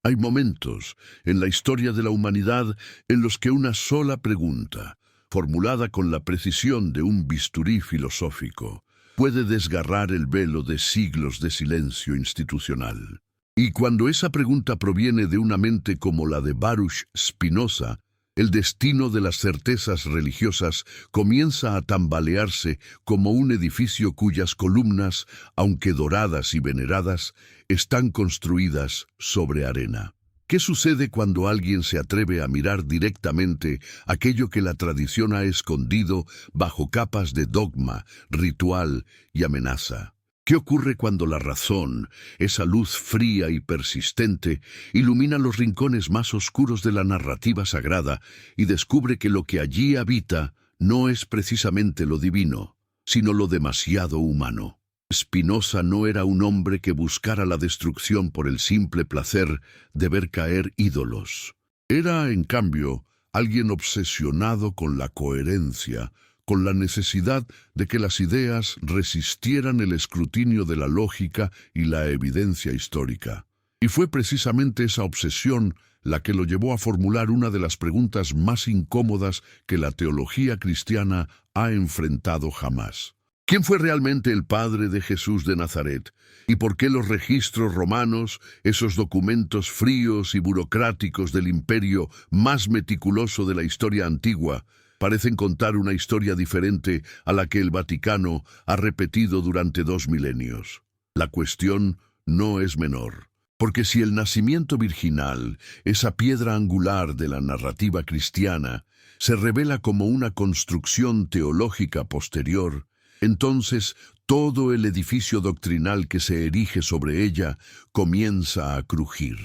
Hay momentos en la historia de la humanidad en los que una sola pregunta, formulada con la precisión de un bisturí filosófico, puede desgarrar el velo de siglos de silencio institucional. Y cuando esa pregunta proviene de una mente como la de Baruch Spinoza, el destino de las certezas religiosas comienza a tambalearse como un edificio cuyas columnas, aunque doradas y veneradas, están construidas sobre arena. ¿Qué sucede cuando alguien se atreve a mirar directamente aquello que la tradición ha escondido bajo capas de dogma, ritual y amenaza? ¿Qué ocurre cuando la razón, esa luz fría y persistente, ilumina los rincones más oscuros de la narrativa sagrada y descubre que lo que allí habita no es precisamente lo divino, sino lo demasiado humano? Spinoza no era un hombre que buscara la destrucción por el simple placer de ver caer ídolos. Era, en cambio, alguien obsesionado con la coherencia, con la necesidad de que las ideas resistieran el escrutinio de la lógica y la evidencia histórica. Y fue precisamente esa obsesión la que lo llevó a formular una de las preguntas más incómodas que la teología cristiana ha enfrentado jamás. ¿Quién fue realmente el padre de Jesús de Nazaret? ¿Y por qué los registros romanos, esos documentos fríos y burocráticos del imperio más meticuloso de la historia antigua, parecen contar una historia diferente a la que el Vaticano ha repetido durante 2 milenios? La cuestión no es menor, porque si el nacimiento virginal, esa piedra angular de la narrativa cristiana, se revela como una construcción teológica posterior, entonces todo el edificio doctrinal que se erige sobre ella comienza a crujir.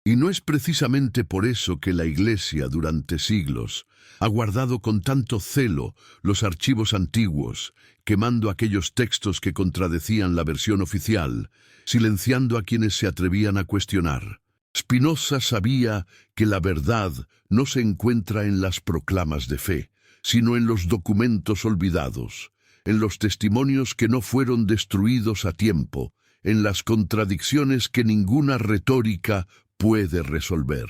Y no es precisamente por eso que la Iglesia durante siglos ha guardado con tanto celo los archivos antiguos, quemando aquellos textos que contradecían la versión oficial, silenciando a quienes se atrevían a cuestionar. Spinoza sabía que la verdad no se encuentra en las proclamas de fe, sino en los documentos olvidados, en los testimonios que no fueron destruidos a tiempo, en las contradicciones que ninguna retórica puede resolver.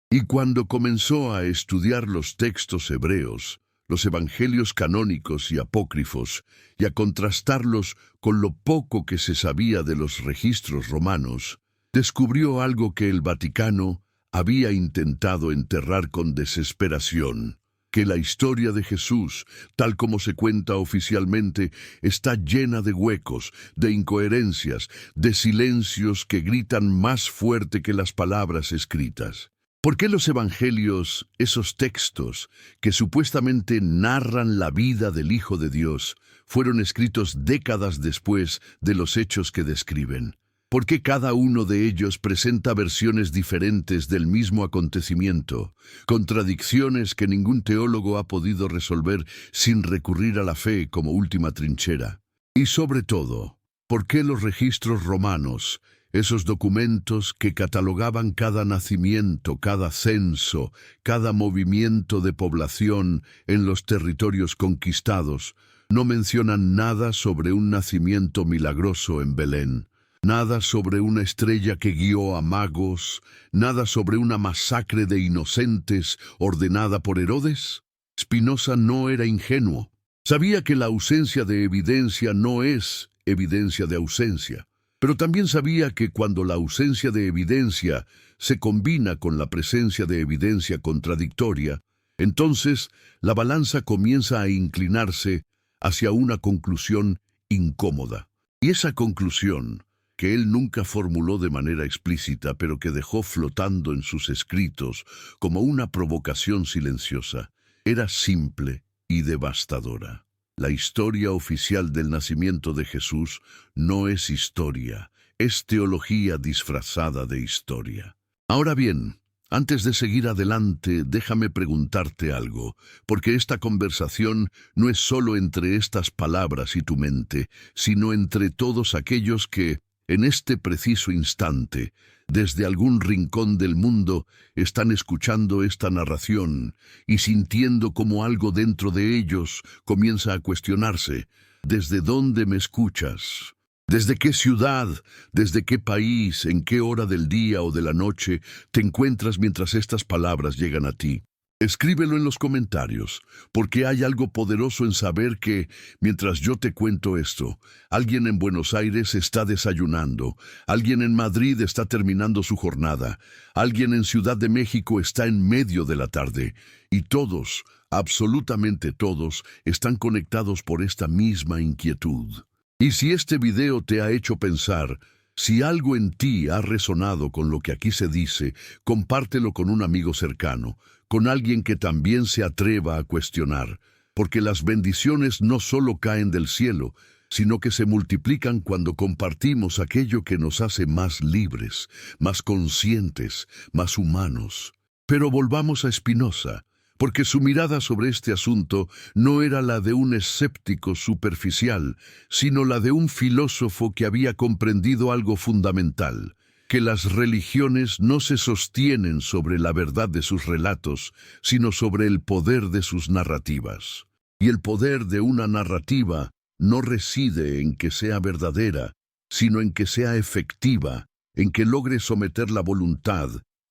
Y cuando comenzó a estudiar los textos hebreos, los evangelios canónicos y apócrifos, y a contrastarlos con lo poco que se sabía de los registros romanos, descubrió algo que el Vaticano había intentado enterrar con desesperación: que la historia de Jesús, tal como se cuenta oficialmente, está llena de huecos, de incoherencias, de silencios que gritan más fuerte que las palabras escritas. ¿Por qué los evangelios, esos textos que supuestamente narran la vida del Hijo de Dios, fueron escritos décadas después de los hechos que describen? ¿Por qué cada uno de ellos presenta versiones diferentes del mismo acontecimiento, contradicciones que ningún teólogo ha podido resolver sin recurrir a la fe como última trinchera? Y sobre todo, ¿por qué los registros romanos, esos documentos que catalogaban cada nacimiento, cada censo, cada movimiento de población en los territorios conquistados, no mencionan nada sobre un nacimiento milagroso en Belén? Nada sobre una estrella que guió a magos, nada sobre una masacre de inocentes ordenada por Herodes. Spinoza no era ingenuo. Sabía que la ausencia de evidencia no es evidencia de ausencia, pero también sabía que cuando la ausencia de evidencia se combina con la presencia de evidencia contradictoria, entonces la balanza comienza a inclinarse hacia una conclusión incómoda. Y esa conclusión, que él nunca formuló de manera explícita, pero que dejó flotando en sus escritos como una provocación silenciosa, era simple y devastadora. La historia oficial del nacimiento de Jesús no es historia, es teología disfrazada de historia. Ahora bien, antes de seguir adelante, déjame preguntarte algo, porque esta conversación no es solo entre estas palabras y tu mente, sino entre todos aquellos que, en este preciso instante, desde algún rincón del mundo, están escuchando esta narración y sintiendo como algo dentro de ellos comienza a cuestionarse: ¿desde dónde me escuchas? ¿Desde qué ciudad, desde qué país, en qué hora del día o de la noche te encuentras mientras estas palabras llegan a ti? Escríbelo en los comentarios, porque hay algo poderoso en saber que, mientras yo te cuento esto, alguien en Buenos Aires está desayunando, alguien en Madrid está terminando su jornada, alguien en Ciudad de México está en medio de la tarde, y todos, absolutamente todos, están conectados por esta misma inquietud. Y si este video te ha hecho pensar, si algo en ti ha resonado con lo que aquí se dice, compártelo con un amigo cercano, con alguien que también se atreva a cuestionar, porque las bendiciones no solo caen del cielo, sino que se multiplican cuando compartimos aquello que nos hace más libres, más conscientes, más humanos. Pero volvamos a Spinoza, porque su mirada sobre este asunto no era la de un escéptico superficial, sino la de un filósofo que había comprendido algo fundamental, que las religiones no se sostienen sobre la verdad de sus relatos, sino sobre el poder de sus narrativas. Y el poder de una narrativa no reside en que sea verdadera, sino en que sea efectiva, en que logre someter la voluntad,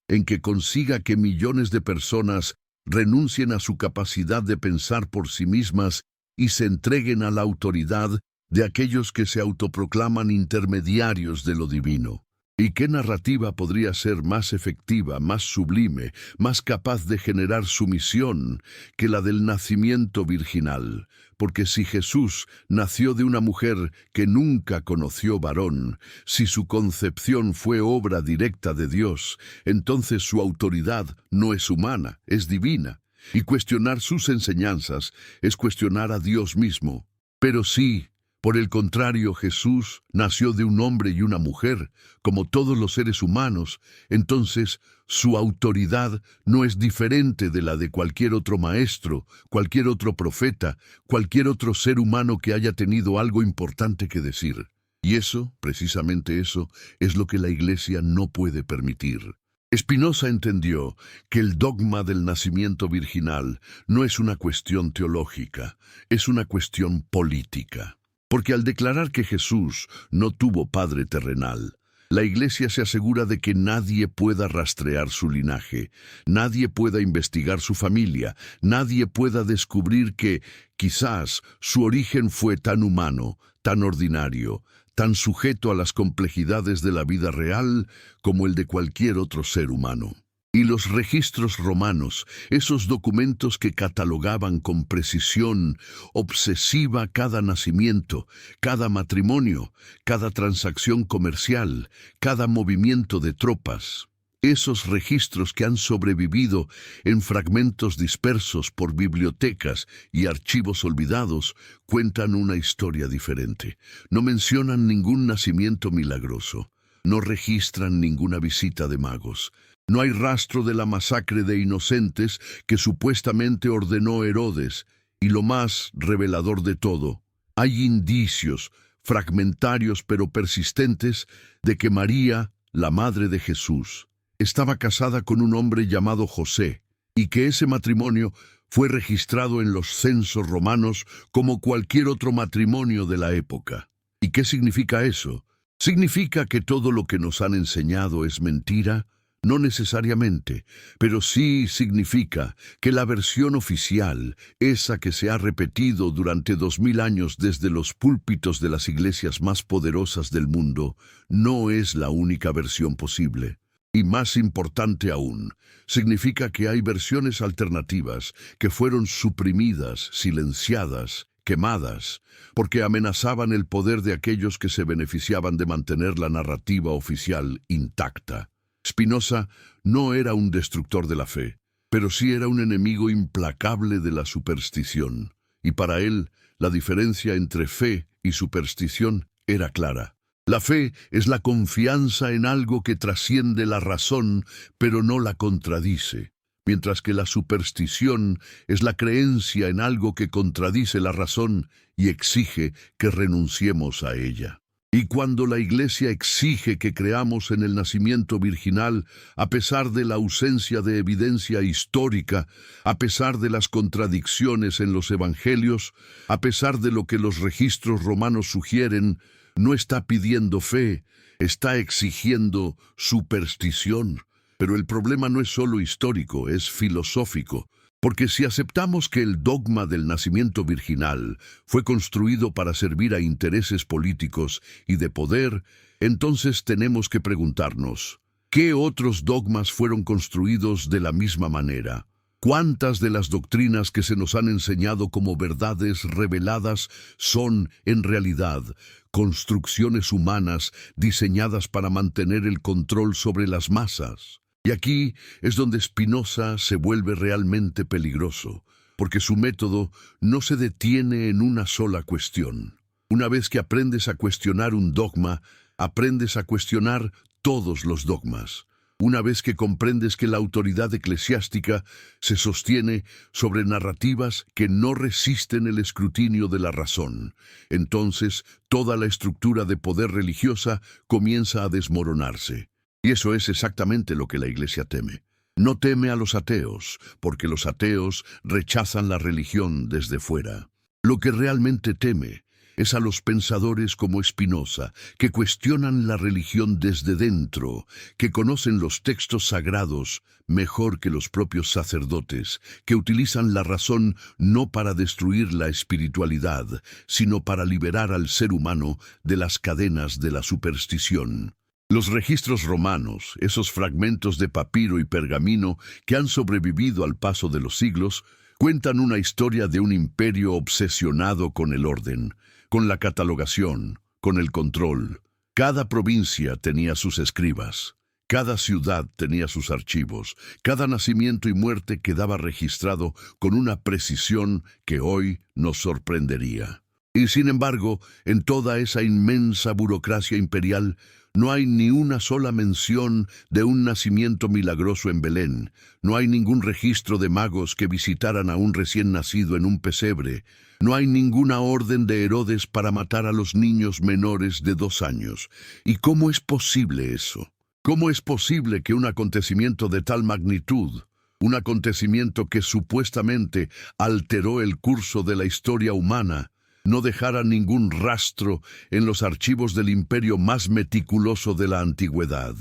en que consiga que millones de personas renuncien a su capacidad de pensar por sí mismas y se entreguen a la autoridad de aquellos que se autoproclaman intermediarios de lo divino. ¿Y qué narrativa podría ser más efectiva, más sublime, más capaz de generar sumisión que la del nacimiento virginal? Porque si Jesús nació de una mujer que nunca conoció varón, si su concepción fue obra directa de Dios, entonces su autoridad no es humana, es divina. Y cuestionar sus enseñanzas es cuestionar a Dios mismo. Pero sí, por el contrario, Jesús nació de un hombre y una mujer, como todos los seres humanos, entonces su autoridad no es diferente de la de cualquier otro maestro, cualquier otro profeta, cualquier otro ser humano que haya tenido algo importante que decir. Y eso, precisamente eso, es lo que la Iglesia no puede permitir. Spinoza entendió que el dogma del nacimiento virginal no es una cuestión teológica, es una cuestión política. Porque al declarar que Jesús no tuvo padre terrenal, la Iglesia se asegura de que nadie pueda rastrear su linaje, nadie pueda investigar su familia, nadie pueda descubrir que, quizás, su origen fue tan humano, tan ordinario, tan sujeto a las complejidades de la vida real como el de cualquier otro ser humano. Y los registros romanos, esos documentos que catalogaban con precisión obsesiva cada nacimiento, cada matrimonio, cada transacción comercial, cada movimiento de tropas, esos registros que han sobrevivido en fragmentos dispersos por bibliotecas y archivos olvidados, cuentan una historia diferente. No mencionan ningún nacimiento milagroso, no registran ninguna visita de magos. No hay rastro de la masacre de inocentes que supuestamente ordenó Herodes, y lo más revelador de todo, hay indicios, fragmentarios pero persistentes, de que María, la madre de Jesús, estaba casada con un hombre llamado José, y que ese matrimonio fue registrado en los censos romanos como cualquier otro matrimonio de la época. ¿Y qué significa eso? ¿Significa que todo lo que nos han enseñado es mentira? No necesariamente, pero sí significa que la versión oficial, esa que se ha repetido durante 2000 años desde los púlpitos de las iglesias más poderosas del mundo, no es la única versión posible. Y más importante aún, significa que hay versiones alternativas que fueron suprimidas, silenciadas, quemadas, porque amenazaban el poder de aquellos que se beneficiaban de mantener la narrativa oficial intacta. Spinoza no era un destructor de la fe, pero sí era un enemigo implacable de la superstición, y para él la diferencia entre fe y superstición era clara. La fe es la confianza en algo que trasciende la razón, pero no la contradice, mientras que la superstición es la creencia en algo que contradice la razón y exige que renunciemos a ella. Y cuando la Iglesia exige que creamos en el nacimiento virginal, a pesar de la ausencia de evidencia histórica, a pesar de las contradicciones en los evangelios, a pesar de lo que los registros romanos sugieren, No está pidiendo fe, está exigiendo superstición. Pero el problema no es solo histórico, es filosófico. Porque si aceptamos que el dogma del nacimiento virginal fue construido para servir a intereses políticos y de poder, entonces tenemos que preguntarnos, ¿qué otros dogmas fueron construidos de la misma manera? ¿Cuántas de las doctrinas que se nos han enseñado como verdades reveladas son, en realidad, construcciones humanas diseñadas para mantener el control sobre las masas? Y aquí es donde Spinoza se vuelve realmente peligroso, porque su método no se detiene en una sola cuestión. Una vez que aprendes a cuestionar un dogma, aprendes a cuestionar todos los dogmas. Una vez que comprendes que la autoridad eclesiástica se sostiene sobre narrativas que no resisten el escrutinio de la razón, entonces toda la estructura de poder religiosa comienza a desmoronarse. Y eso es exactamente lo que la Iglesia teme. No teme a los ateos, porque los ateos rechazan la religión desde fuera. Lo que realmente teme es a los pensadores como Spinoza, que cuestionan la religión desde dentro, que conocen los textos sagrados mejor que los propios sacerdotes, que utilizan la razón no para destruir la espiritualidad, sino para liberar al ser humano de las cadenas de la superstición. Los registros romanos, esos fragmentos de papiro y pergamino que han sobrevivido al paso de los siglos, cuentan una historia de un imperio obsesionado con el orden, con la catalogación, con el control. Cada provincia tenía sus escribas, cada ciudad tenía sus archivos, cada nacimiento y muerte quedaba registrado con una precisión que hoy nos sorprendería. Y sin embargo, en toda esa inmensa burocracia imperial, no hay ni una sola mención de un nacimiento milagroso en Belén. No hay ningún registro de magos que visitaran a un recién nacido en un pesebre. No hay ninguna orden de Herodes para matar a los niños menores de 2 años. ¿Y cómo es posible eso? ¿Cómo es posible que un acontecimiento de tal magnitud, un acontecimiento que supuestamente alteró el curso de la historia humana, no dejara ningún rastro en los archivos del imperio más meticuloso de la antigüedad?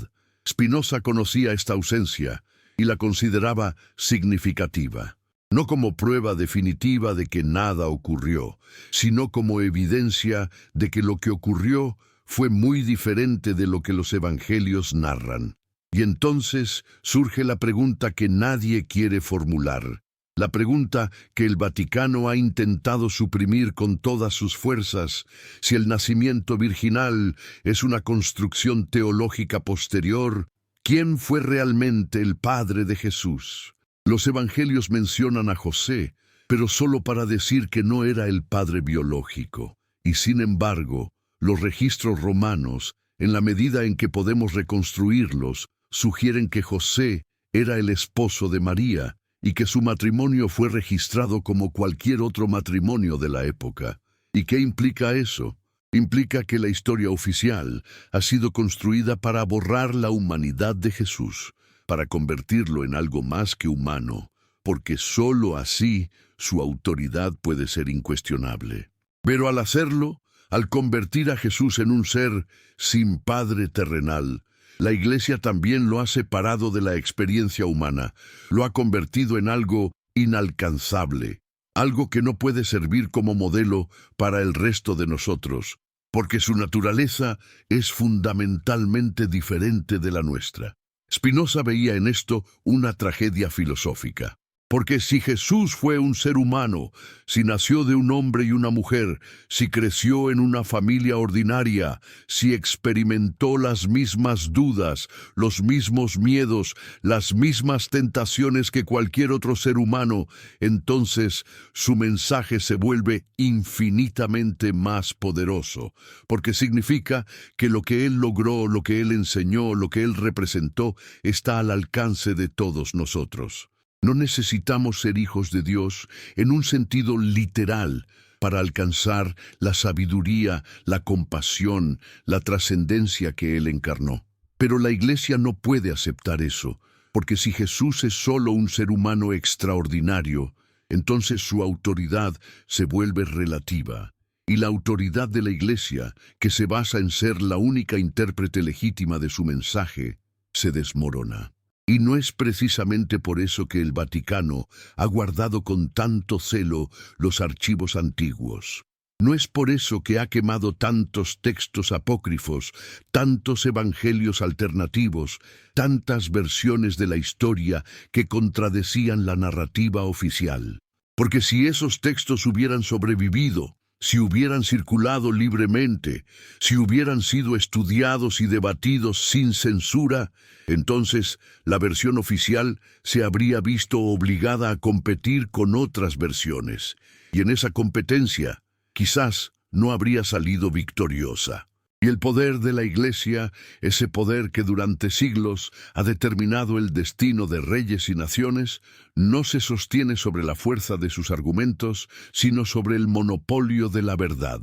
Spinoza conocía esta ausencia y la consideraba significativa, no como prueba definitiva de que nada ocurrió, sino como evidencia de que lo que ocurrió fue muy diferente de lo que los evangelios narran. Y entonces surge la pregunta que nadie quiere formular. La pregunta que el Vaticano ha intentado suprimir con todas sus fuerzas: si el nacimiento virginal es una construcción teológica posterior, ¿quién fue realmente el padre de Jesús? Los evangelios mencionan a José, pero solo para decir que no era el padre biológico. Y sin embargo, los registros romanos, en la medida en que podemos reconstruirlos, sugieren que José era el esposo de María, y que su matrimonio fue registrado como cualquier otro matrimonio de la época. ¿Y qué implica eso? Implica que la historia oficial ha sido construida para borrar la humanidad de Jesús, para convertirlo en algo más que humano, porque sólo así su autoridad puede ser incuestionable. Pero al hacerlo, al convertir a Jesús en un ser sin padre terrenal, la Iglesia también lo ha separado de la experiencia humana, lo ha convertido en algo inalcanzable, algo que no puede servir como modelo para el resto de nosotros, porque su naturaleza es fundamentalmente diferente de la nuestra. Spinoza veía en esto una tragedia filosófica. Porque si Jesús fue un ser humano, si nació de un hombre y una mujer, si creció en una familia ordinaria, si experimentó las mismas dudas, los mismos miedos, las mismas tentaciones que cualquier otro ser humano, entonces su mensaje se vuelve infinitamente más poderoso, porque significa que lo que él logró, lo que él enseñó, lo que él representó, está al alcance de todos nosotros. No necesitamos ser hijos de Dios en un sentido literal para alcanzar la sabiduría, la compasión, la trascendencia que Él encarnó. Pero la Iglesia no puede aceptar eso, porque si Jesús es solo un ser humano extraordinario, entonces su autoridad se vuelve relativa. y la autoridad de la Iglesia, que se basa en ser la única intérprete legítima de su mensaje, se desmorona. Y no es precisamente por eso que el Vaticano ha guardado con tanto celo los archivos antiguos. No es por eso que ha quemado tantos textos apócrifos, tantos evangelios alternativos, tantas versiones de la historia que contradecían la narrativa oficial. Porque si esos textos hubieran sobrevivido, si hubieran circulado libremente, si hubieran sido estudiados y debatidos sin censura, entonces la versión oficial se habría visto obligada a competir con otras versiones, y en esa competencia quizás no habría salido victoriosa. Y el poder de la Iglesia, ese poder que durante siglos ha determinado el destino de reyes y naciones, no se sostiene sobre la fuerza de sus argumentos, sino sobre el monopolio de la verdad.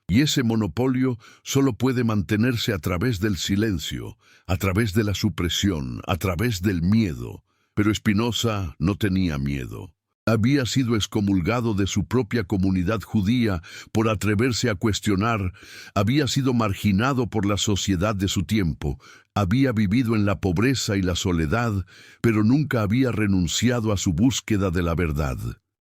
Y ese monopolio solo puede mantenerse a través del silencio, a través de la supresión, a través del miedo. Pero Spinoza no tenía miedo. Había sido excomulgado de su propia comunidad judía por atreverse a cuestionar, había sido marginado por la sociedad de su tiempo, había vivido en la pobreza y la soledad, pero nunca había renunciado a su búsqueda de la verdad.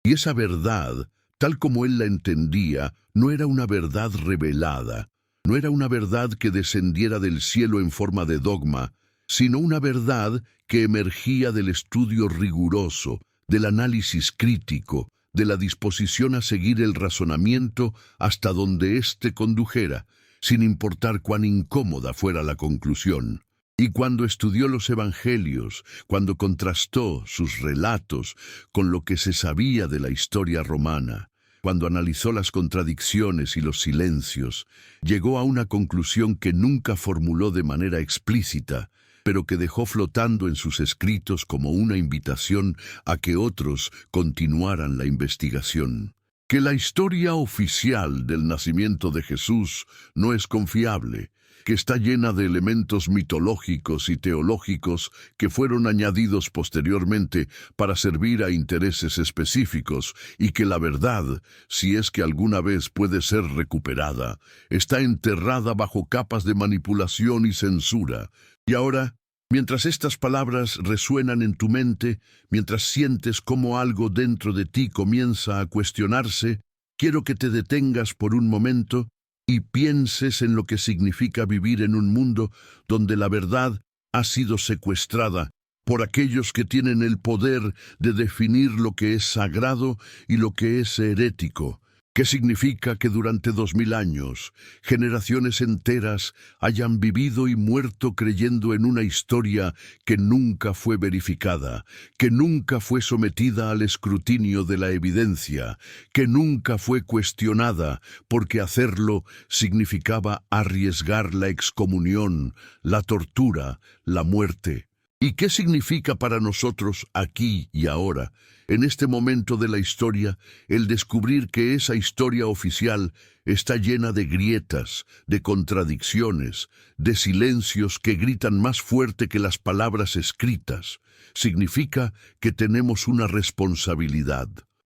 Y esa verdad, tal como él la entendía, no era una verdad revelada, no era una verdad que descendiera del cielo en forma de dogma, sino una verdad que emergía del estudio riguroso, del análisis crítico, de la disposición a seguir el razonamiento hasta donde éste condujera, sin importar cuán incómoda fuera la conclusión. Y cuando estudió los evangelios, cuando contrastó sus relatos con lo que se sabía de la historia romana, cuando analizó las contradicciones y los silencios, llegó a una conclusión que nunca formuló de manera explícita, pero que dejó flotando en sus escritos como una invitación a que otros continuaran la investigación. Que la historia oficial del nacimiento de Jesús no es confiable, que está llena de elementos mitológicos y teológicos que fueron añadidos posteriormente para servir a intereses específicos, y que la verdad, si es que alguna vez puede ser recuperada, está enterrada bajo capas de manipulación y censura. Y ahora, mientras estas palabras resuenan en tu mente, mientras sientes cómo algo dentro de ti comienza a cuestionarse, quiero que te detengas por un momento y pienses en lo que significa vivir en un mundo donde la verdad ha sido secuestrada por aquellos que tienen el poder de definir lo que es sagrado y lo que es herético. ¿Qué significa que durante 2000 años, generaciones enteras hayan vivido y muerto creyendo en una historia que nunca fue verificada, que nunca fue sometida al escrutinio de la evidencia, que nunca fue cuestionada, porque hacerlo significaba arriesgar la excomunión, la tortura, la muerte? ¿Y qué significa para nosotros aquí y ahora, en este momento de la historia, el descubrir que esa historia oficial está llena de grietas, de contradicciones, de silencios que gritan más fuerte que las palabras escritas? Significa que tenemos una responsabilidad.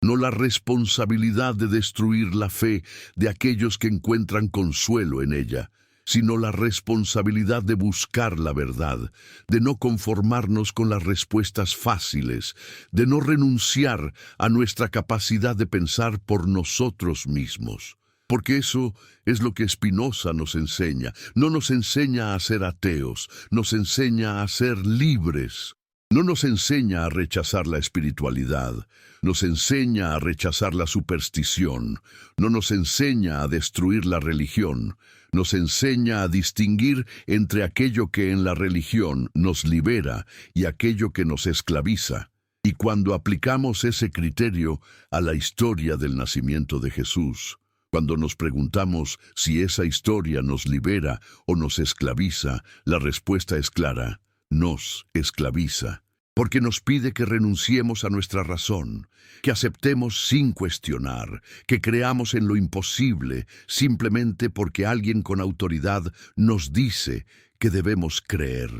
No la responsabilidad de destruir la fe de aquellos que encuentran consuelo en ella, sino la responsabilidad de buscar la verdad, de no conformarnos con las respuestas fáciles, de no renunciar a nuestra capacidad de pensar por nosotros mismos. Porque eso es lo que Spinoza nos enseña. No nos enseña a ser ateos, nos enseña a ser libres. No nos enseña a rechazar la espiritualidad, nos enseña a rechazar la superstición, no nos enseña a destruir la religión, nos enseña a distinguir entre aquello que en la religión nos libera y aquello que nos esclaviza. Y cuando aplicamos ese criterio a la historia del nacimiento de Jesús, cuando nos preguntamos si esa historia nos libera o nos esclaviza, la respuesta es clara: nos esclaviza, porque nos pide que renunciemos a nuestra razón, que aceptemos sin cuestionar, que creamos en lo imposible simplemente porque alguien con autoridad nos dice que debemos creer.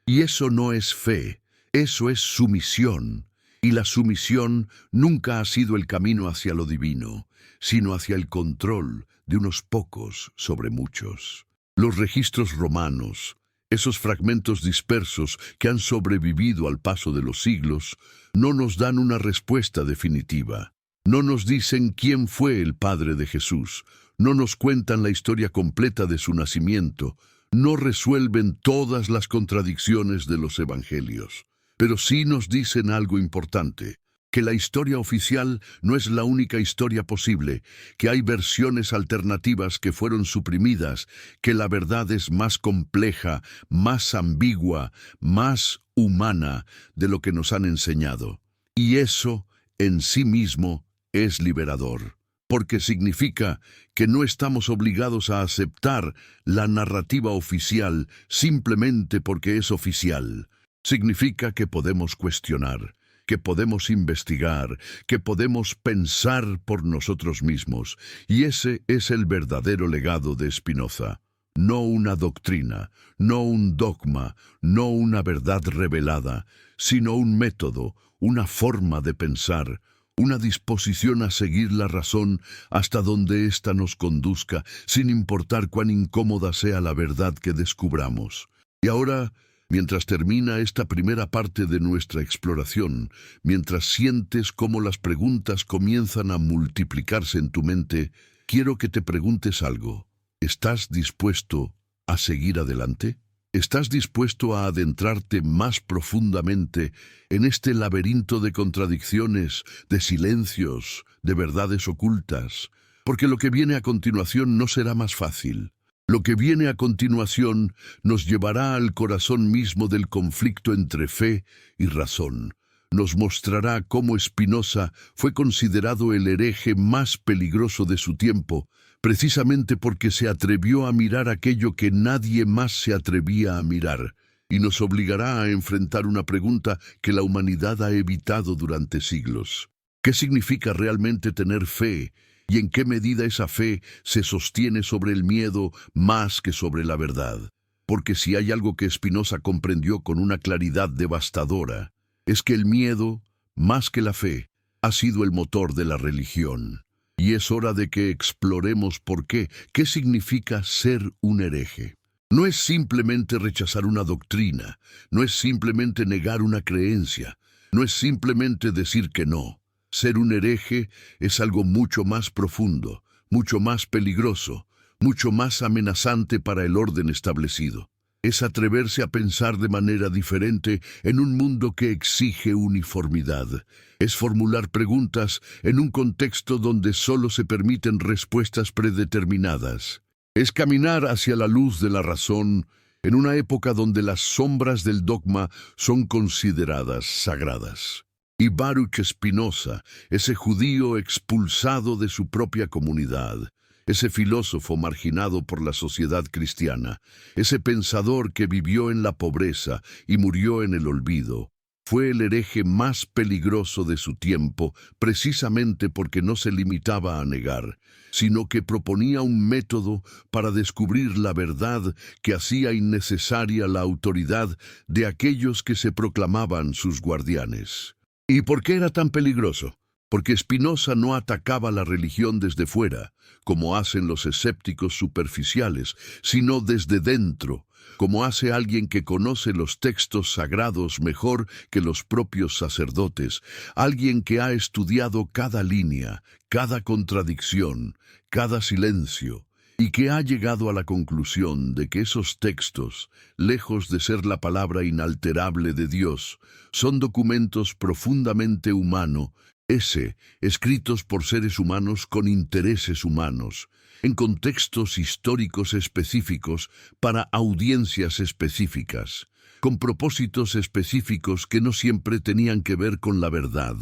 Y eso no es fe, eso es sumisión. Y la sumisión nunca ha sido el camino hacia lo divino. sino hacia el control de unos pocos sobre muchos. Los registros romanos, esos fragmentos dispersos que han sobrevivido al paso de los siglos, no nos dan una respuesta definitiva. No nos dicen quién fue el padre de Jesús, no nos cuentan la historia completa de su nacimiento, no resuelven todas las contradicciones de los evangelios. Pero sí nos dicen algo importante, que la historia oficial no es la única historia posible, que hay versiones alternativas que fueron suprimidas, que la verdad es más compleja, más ambigua, más humana de lo que nos han enseñado. Y eso, en sí mismo, es liberador, porque significa que no estamos obligados a aceptar la narrativa oficial simplemente porque es oficial. Significa que podemos cuestionar, que podemos investigar, que podemos pensar por nosotros mismos. Y ese es el verdadero legado de Spinoza. No una doctrina, no un dogma, no una verdad revelada, sino un método, una forma de pensar, una disposición a seguir la razón hasta donde ésta nos conduzca, sin importar cuán incómoda sea la verdad que descubramos. Y ahora, mientras termina esta primera parte de nuestra exploración, mientras sientes cómo las preguntas comienzan a multiplicarse en tu mente, quiero que te preguntes algo. ¿Estás dispuesto a seguir adelante? ¿Estás dispuesto a adentrarte más profundamente en este laberinto de contradicciones, de silencios, de verdades ocultas? Porque lo que viene a continuación no será más fácil. Lo que viene a continuación nos llevará al corazón mismo del conflicto entre fe y razón. Nos mostrará cómo Spinoza fue considerado el hereje más peligroso de su tiempo, precisamente porque se atrevió a mirar aquello que nadie más se atrevía a mirar, y nos obligará a enfrentar una pregunta que la humanidad ha evitado durante siglos. ¿Qué significa realmente tener fe? ¿Y en qué medida esa fe se sostiene sobre el miedo más que sobre la verdad? Porque si hay algo que Spinoza comprendió con una claridad devastadora, es que el miedo, más que la fe, ha sido el motor de la religión. Y es hora de que exploremos por qué significa ser un hereje. No es simplemente rechazar una doctrina, no es simplemente negar una creencia, no es simplemente decir que no. Ser un hereje es algo mucho más profundo, mucho más peligroso, mucho más amenazante para el orden establecido. Es atreverse a pensar de manera diferente en un mundo que exige uniformidad. Es formular preguntas en un contexto donde solo se permiten respuestas predeterminadas. Es caminar hacia la luz de la razón en una época donde las sombras del dogma son consideradas sagradas. Y Baruch Spinoza, ese judío expulsado de su propia comunidad, ese filósofo marginado por la sociedad cristiana, ese pensador que vivió en la pobreza y murió en el olvido, fue el hereje más peligroso de su tiempo precisamente porque no se limitaba a negar, sino que proponía un método para descubrir la verdad que hacía innecesaria la autoridad de aquellos que se proclamaban sus guardianes. ¿Y por qué era tan peligroso? Porque Spinoza no atacaba la religión desde fuera, como hacen los escépticos superficiales, sino desde dentro, como hace alguien que conoce los textos sagrados mejor que los propios sacerdotes, alguien que ha estudiado cada línea, cada contradicción, cada silencio, y que ha llegado a la conclusión de que esos textos, lejos de ser la palabra inalterable de Dios, son documentos profundamente humanos, escritos por seres humanos con intereses humanos, en contextos históricos específicos para audiencias específicas, con propósitos específicos que no siempre tenían que ver con la verdad,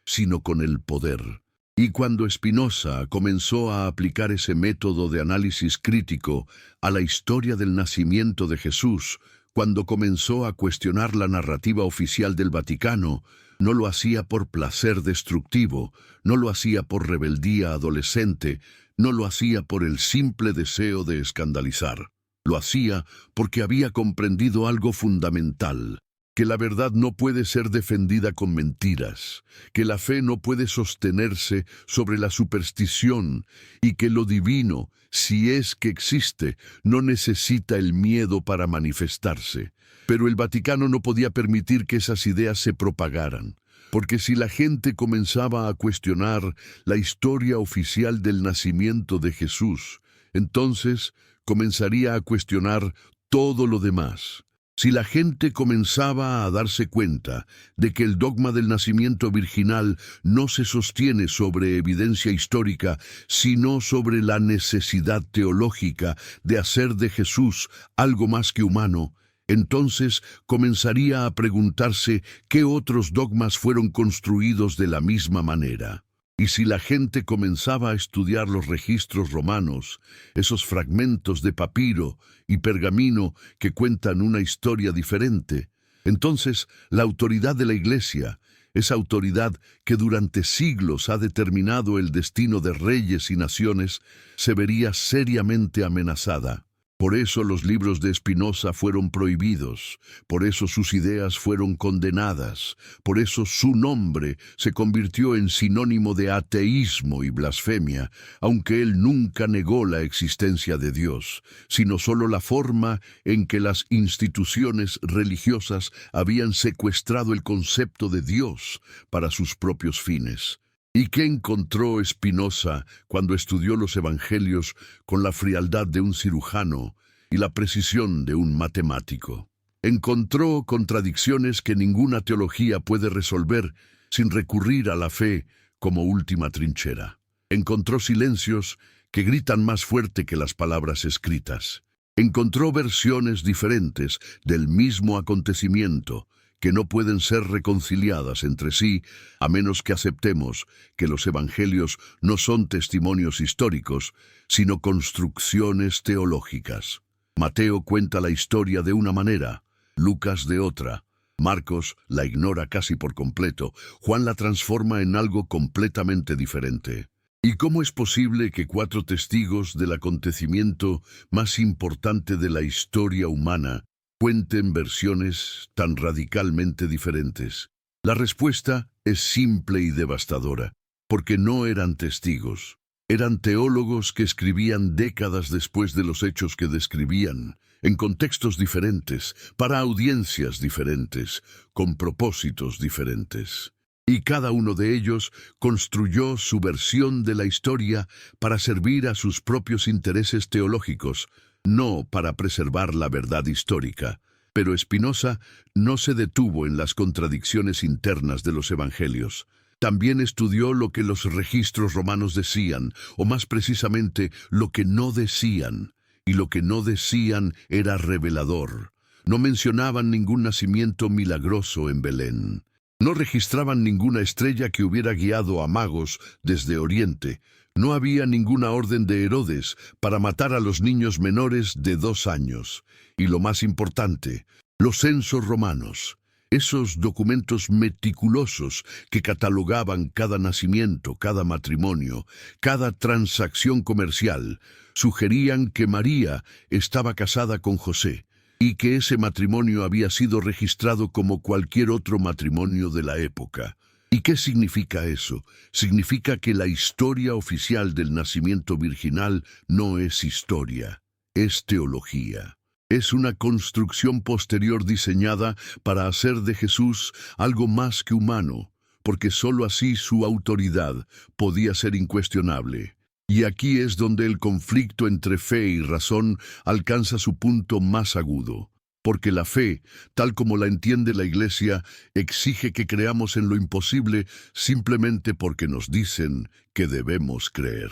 sino con el poder. Y cuando Spinoza comenzó a aplicar ese método de análisis crítico a la historia del nacimiento de Jesús, cuando comenzó a cuestionar la narrativa oficial del Vaticano, no lo hacía por placer destructivo, no lo hacía por rebeldía adolescente, no lo hacía por el simple deseo de escandalizar. Lo hacía porque había comprendido algo fundamental. que la verdad no puede ser defendida con mentiras, que la fe no puede sostenerse sobre la superstición y que lo divino, si es que existe, no necesita el miedo para manifestarse. Pero el Vaticano no podía permitir que esas ideas se propagaran, porque si la gente comenzaba a cuestionar la historia oficial del nacimiento de Jesús, entonces comenzaría a cuestionar todo lo demás. Si la gente comenzaba a darse cuenta de que el dogma del nacimiento virginal no se sostiene sobre evidencia histórica, sino sobre la necesidad teológica de hacer de Jesús algo más que humano, entonces comenzaría a preguntarse qué otros dogmas fueron construidos de la misma manera. Y si la gente comenzaba a estudiar los registros romanos, esos fragmentos de papiro y pergamino que cuentan una historia diferente, entonces la autoridad de la Iglesia, esa autoridad que durante siglos ha determinado el destino de reyes y naciones, se vería seriamente amenazada. Por eso los libros de Spinoza fueron prohibidos, por eso sus ideas fueron condenadas, por eso su nombre se convirtió en sinónimo de ateísmo y blasfemia, aunque él nunca negó la existencia de Dios, sino solo la forma en que las instituciones religiosas habían secuestrado el concepto de Dios para sus propios fines. ¿Y qué encontró Spinoza cuando estudió los evangelios con la frialdad de un cirujano y la precisión de un matemático? Encontró contradicciones que ninguna teología puede resolver sin recurrir a la fe como última trinchera. Encontró silencios que gritan más fuerte que las palabras escritas. Encontró versiones diferentes del mismo acontecimiento, que no pueden ser reconciliadas entre sí, a menos que aceptemos que los evangelios no son testimonios históricos, sino construcciones teológicas. Mateo cuenta la historia de una manera, Lucas de otra, Marcos la ignora casi por completo, Juan la transforma en algo completamente diferente. ¿Y cómo es posible que 4 testigos del acontecimiento más importante de la historia humana cuenten versiones tan radicalmente diferentes? La respuesta es simple y devastadora, porque no eran testigos, eran teólogos que escribían décadas después de los hechos que describían, en contextos diferentes, para audiencias diferentes, con propósitos diferentes. Y cada uno de ellos construyó su versión de la historia para servir a sus propios intereses teológicos, no para preservar la verdad histórica. Pero Spinoza no se detuvo en las contradicciones internas de los evangelios. También estudió lo que los registros romanos decían, o más precisamente, lo que no decían. Y lo que no decían era revelador. No mencionaban ningún nacimiento milagroso en Belén. No registraban ninguna estrella que hubiera guiado a magos desde Oriente. No había ninguna orden de Herodes para matar a los niños menores de 2 años. Y lo más importante, los censos romanos, esos documentos meticulosos que catalogaban cada nacimiento, cada matrimonio, cada transacción comercial, sugerían que María estaba casada con José y que ese matrimonio había sido registrado como cualquier otro matrimonio de la época. ¿Y qué significa eso? Significa que la historia oficial del nacimiento virginal no es historia, es teología. Es una construcción posterior diseñada para hacer de Jesús algo más que humano, porque sólo así su autoridad podía ser incuestionable. Y aquí es donde el conflicto entre fe y razón alcanza su punto más agudo. Porque la fe, tal como la entiende la Iglesia, exige que creamos en lo imposible simplemente porque nos dicen que debemos creer.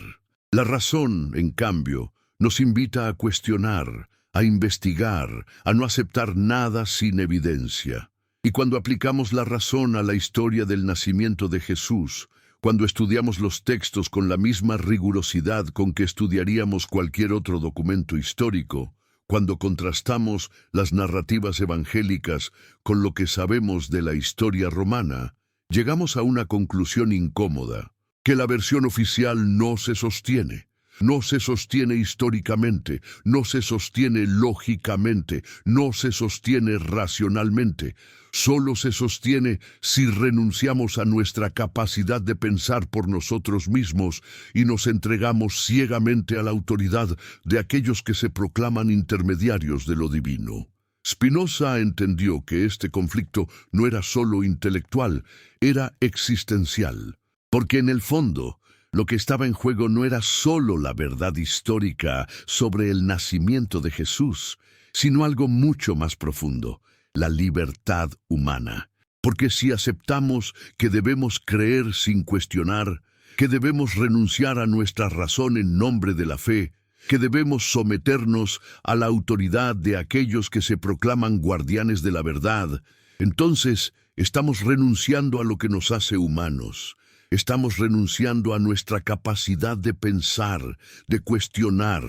La razón, en cambio, nos invita a cuestionar, a investigar, a no aceptar nada sin evidencia. Y cuando aplicamos la razón a la historia del nacimiento de Jesús, cuando estudiamos los textos con la misma rigurosidad con que estudiaríamos cualquier otro documento histórico, cuando contrastamos las narrativas evangélicas con lo que sabemos de la historia romana, llegamos a una conclusión incómoda, que la versión oficial no se sostiene. No se sostiene históricamente, no se sostiene lógicamente, no se sostiene racionalmente. Solo se sostiene si renunciamos a nuestra capacidad de pensar por nosotros mismos y nos entregamos ciegamente a la autoridad de aquellos que se proclaman intermediarios de lo divino. Spinoza entendió que este conflicto no era solo intelectual, era existencial, porque en el fondo, lo que estaba en juego no era solo la verdad histórica sobre el nacimiento de Jesús, sino algo mucho más profundo, la libertad humana. Porque si aceptamos que debemos creer sin cuestionar, que debemos renunciar a nuestra razón en nombre de la fe, que debemos someternos a la autoridad de aquellos que se proclaman guardianes de la verdad, entonces estamos renunciando a lo que nos hace humanos. Estamos renunciando a nuestra capacidad de pensar, de cuestionar,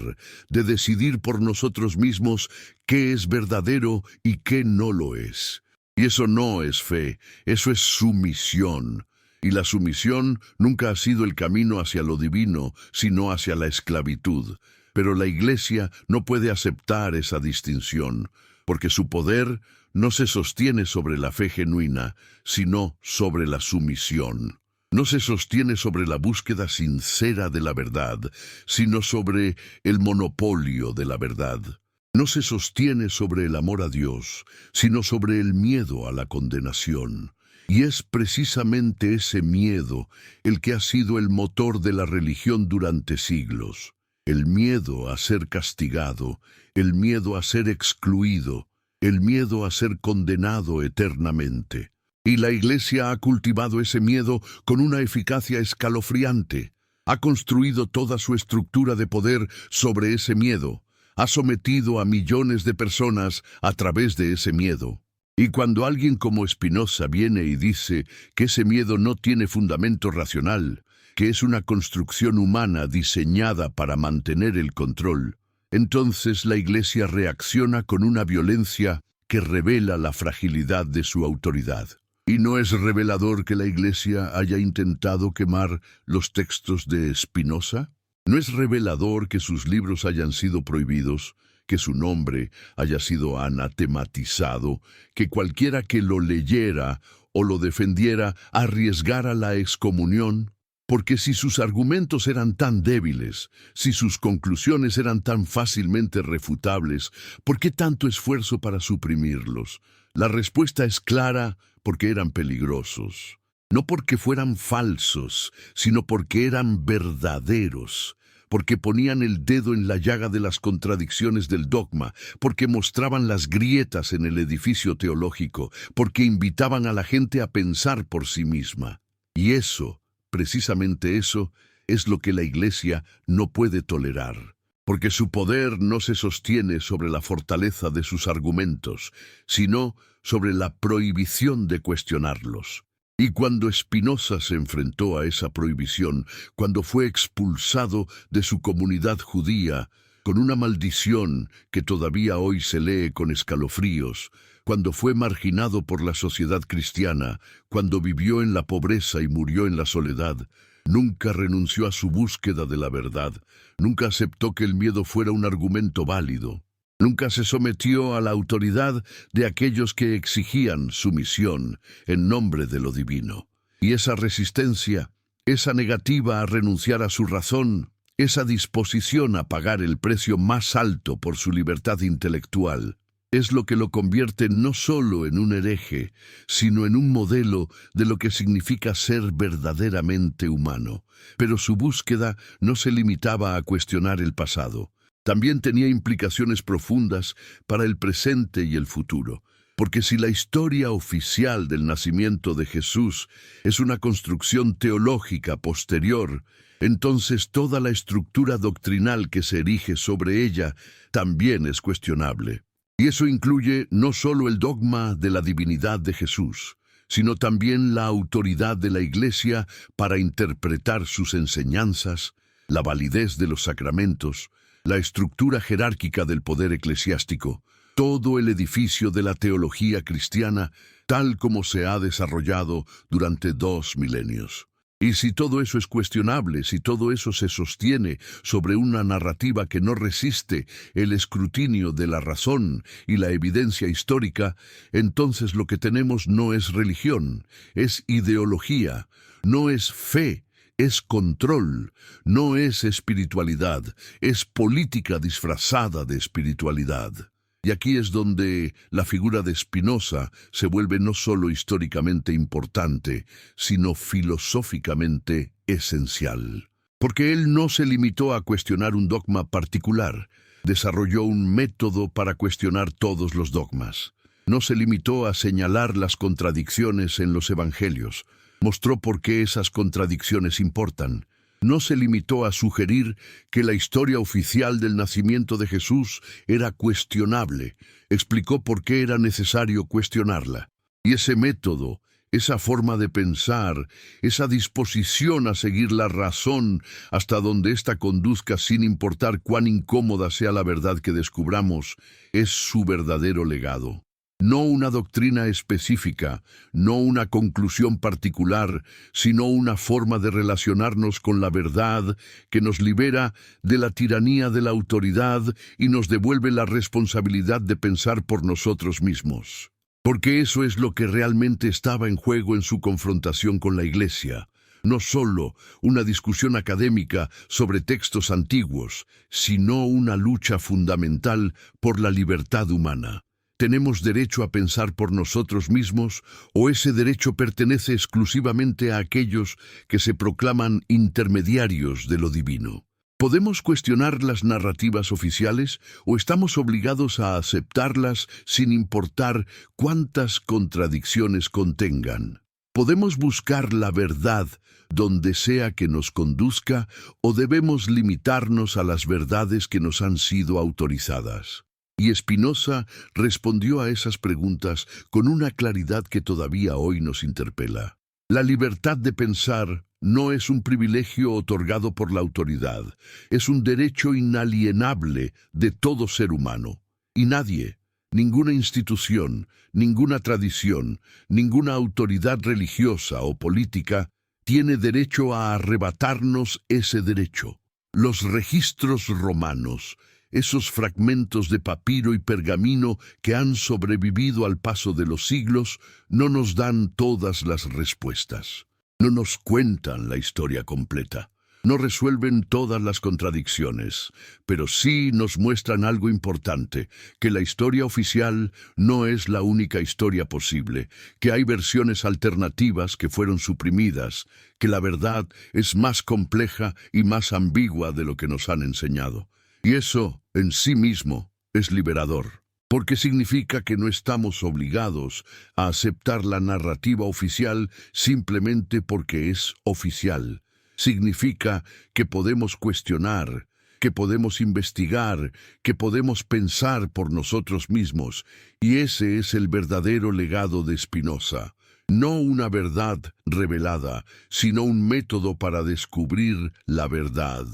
de decidir por nosotros mismos qué es verdadero y qué no lo es. Y eso no es fe, eso es sumisión. Y la sumisión nunca ha sido el camino hacia lo divino, sino hacia la esclavitud. Pero la Iglesia no puede aceptar esa distinción, porque su poder no se sostiene sobre la fe genuina, sino sobre la sumisión. No se sostiene sobre la búsqueda sincera de la verdad, sino sobre el monopolio de la verdad. No se sostiene sobre el amor a Dios, sino sobre el miedo a la condenación. Y es precisamente ese miedo el que ha sido el motor de la religión durante siglos. El miedo a ser castigado, el miedo a ser excluido, el miedo a ser condenado eternamente. Y la Iglesia ha cultivado ese miedo con una eficacia escalofriante. Ha construido toda su estructura de poder sobre ese miedo. Ha sometido a millones de personas a través de ese miedo. Y cuando alguien como Spinoza viene y dice que ese miedo no tiene fundamento racional, que es una construcción humana diseñada para mantener el control, entonces la Iglesia reacciona con una violencia que revela la fragilidad de su autoridad. ¿Y no es revelador que la Iglesia haya intentado quemar los textos de Spinoza? ¿No es revelador que sus libros hayan sido prohibidos, que su nombre haya sido anatematizado, que cualquiera que lo leyera o lo defendiera arriesgara la excomunión? Porque si sus argumentos eran tan débiles, si sus conclusiones eran tan fácilmente refutables, ¿por qué tanto esfuerzo para suprimirlos? La respuesta es clara: porque eran peligrosos. No porque fueran falsos, sino porque eran verdaderos, porque ponían el dedo en la llaga de las contradicciones del dogma, porque mostraban las grietas en el edificio teológico, porque invitaban a la gente a pensar por sí misma. Y eso, precisamente eso, es lo que la Iglesia no puede tolerar. Porque su poder no se sostiene sobre la fortaleza de sus argumentos, sino sobre la prohibición de cuestionarlos. Y cuando Spinoza se enfrentó a esa prohibición, cuando fue expulsado de su comunidad judía, con una maldición que todavía hoy se lee con escalofríos, cuando fue marginado por la sociedad cristiana, cuando vivió en la pobreza y murió en la soledad, nunca renunció a su búsqueda de la verdad, nunca aceptó que el miedo fuera un argumento válido, nunca se sometió a la autoridad de aquellos que exigían sumisión en nombre de lo divino. Y esa resistencia, esa negativa a renunciar a su razón, esa disposición a pagar el precio más alto por su libertad intelectual, es lo que lo convierte no solo en un hereje, sino en un modelo de lo que significa ser verdaderamente humano. Pero su búsqueda no se limitaba a cuestionar el pasado. También tenía implicaciones profundas para el presente y el futuro. Porque si la historia oficial del nacimiento de Jesús es una construcción teológica posterior, entonces toda la estructura doctrinal que se erige sobre ella también es cuestionable. Y eso incluye no solo el dogma de la divinidad de Jesús, sino también la autoridad de la Iglesia para interpretar sus enseñanzas, la validez de los sacramentos, la estructura jerárquica del poder eclesiástico, todo el edificio de la teología cristiana tal como se ha desarrollado durante 2 milenios. Y si todo eso es cuestionable, si todo eso se sostiene sobre una narrativa que no resiste el escrutinio de la razón y la evidencia histórica, entonces lo que tenemos no es religión, es ideología, no es fe, es control, no es espiritualidad, es política disfrazada de espiritualidad. Y aquí es donde la figura de Spinoza se vuelve no solo históricamente importante, sino filosóficamente esencial. Porque él no se limitó a cuestionar un dogma particular, desarrolló un método para cuestionar todos los dogmas. No se limitó a señalar las contradicciones en los evangelios, mostró por qué esas contradicciones importan. No se limitó a sugerir que la historia oficial del nacimiento de Jesús era cuestionable, explicó por qué era necesario cuestionarla. Y ese método, esa forma de pensar, esa disposición a seguir la razón hasta donde ésta conduzca sin importar cuán incómoda sea la verdad que descubramos, es su verdadero legado. No una doctrina específica, no una conclusión particular, sino una forma de relacionarnos con la verdad que nos libera de la tiranía de la autoridad y nos devuelve la responsabilidad de pensar por nosotros mismos. Porque eso es lo que realmente estaba en juego en su confrontación con la Iglesia. No solo una discusión académica sobre textos antiguos, sino una lucha fundamental por la libertad humana. ¿Tenemos derecho a pensar por nosotros mismos o ese derecho pertenece exclusivamente a aquellos que se proclaman intermediarios de lo divino? ¿Podemos cuestionar las narrativas oficiales o estamos obligados a aceptarlas sin importar cuántas contradicciones contengan? ¿Podemos buscar la verdad donde sea que nos conduzca o debemos limitarnos a las verdades que nos han sido autorizadas? Y Spinoza respondió a esas preguntas con una claridad que todavía hoy nos interpela. La libertad de pensar no es un privilegio otorgado por la autoridad, es un derecho inalienable de todo ser humano. Y nadie, ninguna institución, ninguna tradición, ninguna autoridad religiosa o política tiene derecho a arrebatarnos ese derecho. Los registros romanos, esos fragmentos de papiro y pergamino que han sobrevivido al paso de los siglos, no nos dan todas las respuestas. No nos cuentan la historia completa. No resuelven todas las contradicciones, pero sí nos muestran algo importante, que la historia oficial no es la única historia posible, que hay versiones alternativas que fueron suprimidas, que la verdad es más compleja y más ambigua de lo que nos han enseñado. Y eso, en sí mismo, es liberador, porque significa que no estamos obligados a aceptar la narrativa oficial simplemente porque es oficial. Significa que podemos cuestionar, que podemos investigar, que podemos pensar por nosotros mismos, y ese es el verdadero legado de Spinoza. No una verdad revelada, sino un método para descubrir la verdad.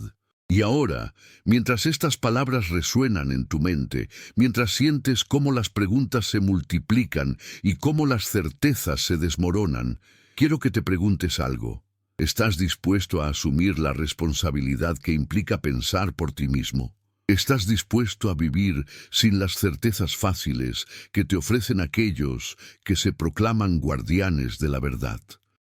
Y ahora, mientras estas palabras resuenan en tu mente, mientras sientes cómo las preguntas se multiplican y cómo las certezas se desmoronan, quiero que te preguntes algo. ¿Estás dispuesto a asumir la responsabilidad que implica pensar por ti mismo? ¿Estás dispuesto a vivir sin las certezas fáciles que te ofrecen aquellos que se proclaman guardianes de la verdad?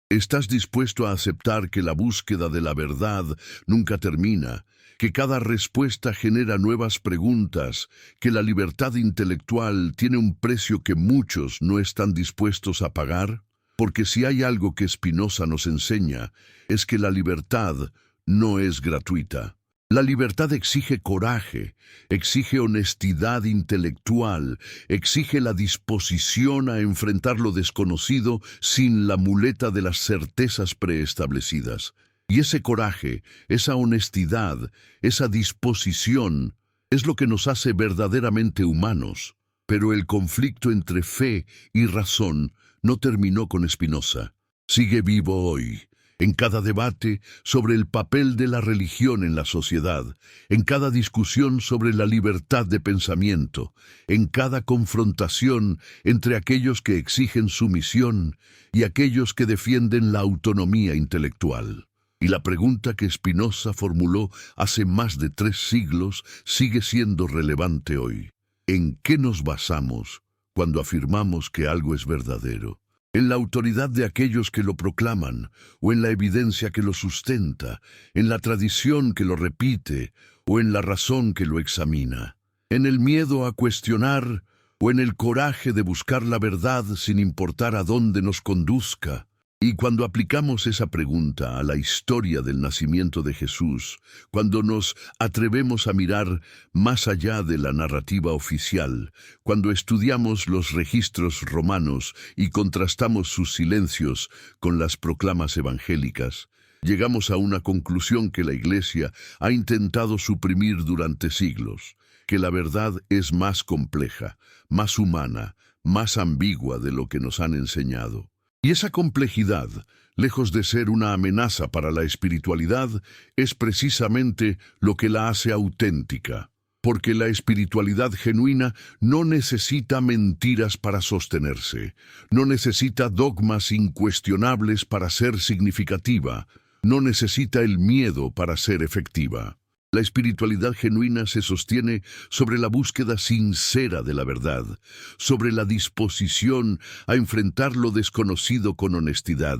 ¿Estás dispuesto a aceptar que la búsqueda de la verdad nunca termina, que cada respuesta genera nuevas preguntas, que la libertad intelectual tiene un precio que muchos no están dispuestos a pagar? Porque si hay algo que Spinoza nos enseña, es que la libertad no es gratuita. La libertad exige coraje, exige honestidad intelectual, exige la disposición a enfrentar lo desconocido sin la muleta de las certezas preestablecidas. Y ese coraje, esa honestidad, esa disposición, es lo que nos hace verdaderamente humanos. Pero el conflicto entre fe y razón no terminó con Spinoza. Sigue vivo hoy. en cada debate sobre el papel de la religión en la sociedad, en cada discusión sobre la libertad de pensamiento, en cada confrontación entre aquellos que exigen sumisión y aquellos que defienden la autonomía intelectual. Y la pregunta que Spinoza formuló hace más de 3 siglos sigue siendo relevante hoy. ¿En qué nos basamos cuando afirmamos que algo es verdadero? ¿En la autoridad de aquellos que lo proclaman, o en la evidencia que lo sustenta, en la tradición que lo repite, o en la razón que lo examina? ¿En el miedo a cuestionar, o en el coraje de buscar la verdad sin importar a dónde nos conduzca? Y cuando aplicamos esa pregunta a la historia del nacimiento de Jesús, cuando nos atrevemos a mirar más allá de la narrativa oficial, cuando estudiamos los registros romanos y contrastamos sus silencios con las proclamas evangélicas, llegamos a una conclusión que la Iglesia ha intentado suprimir durante siglos, que la verdad es más compleja, más humana, más ambigua de lo que nos han enseñado. Y esa complejidad, lejos de ser una amenaza para la espiritualidad, es precisamente lo que la hace auténtica, porque la espiritualidad genuina no necesita mentiras para sostenerse, no necesita dogmas incuestionables para ser significativa, no necesita el miedo para ser efectiva. La espiritualidad genuina se sostiene sobre la búsqueda sincera de la verdad, sobre la disposición a enfrentar lo desconocido con honestidad,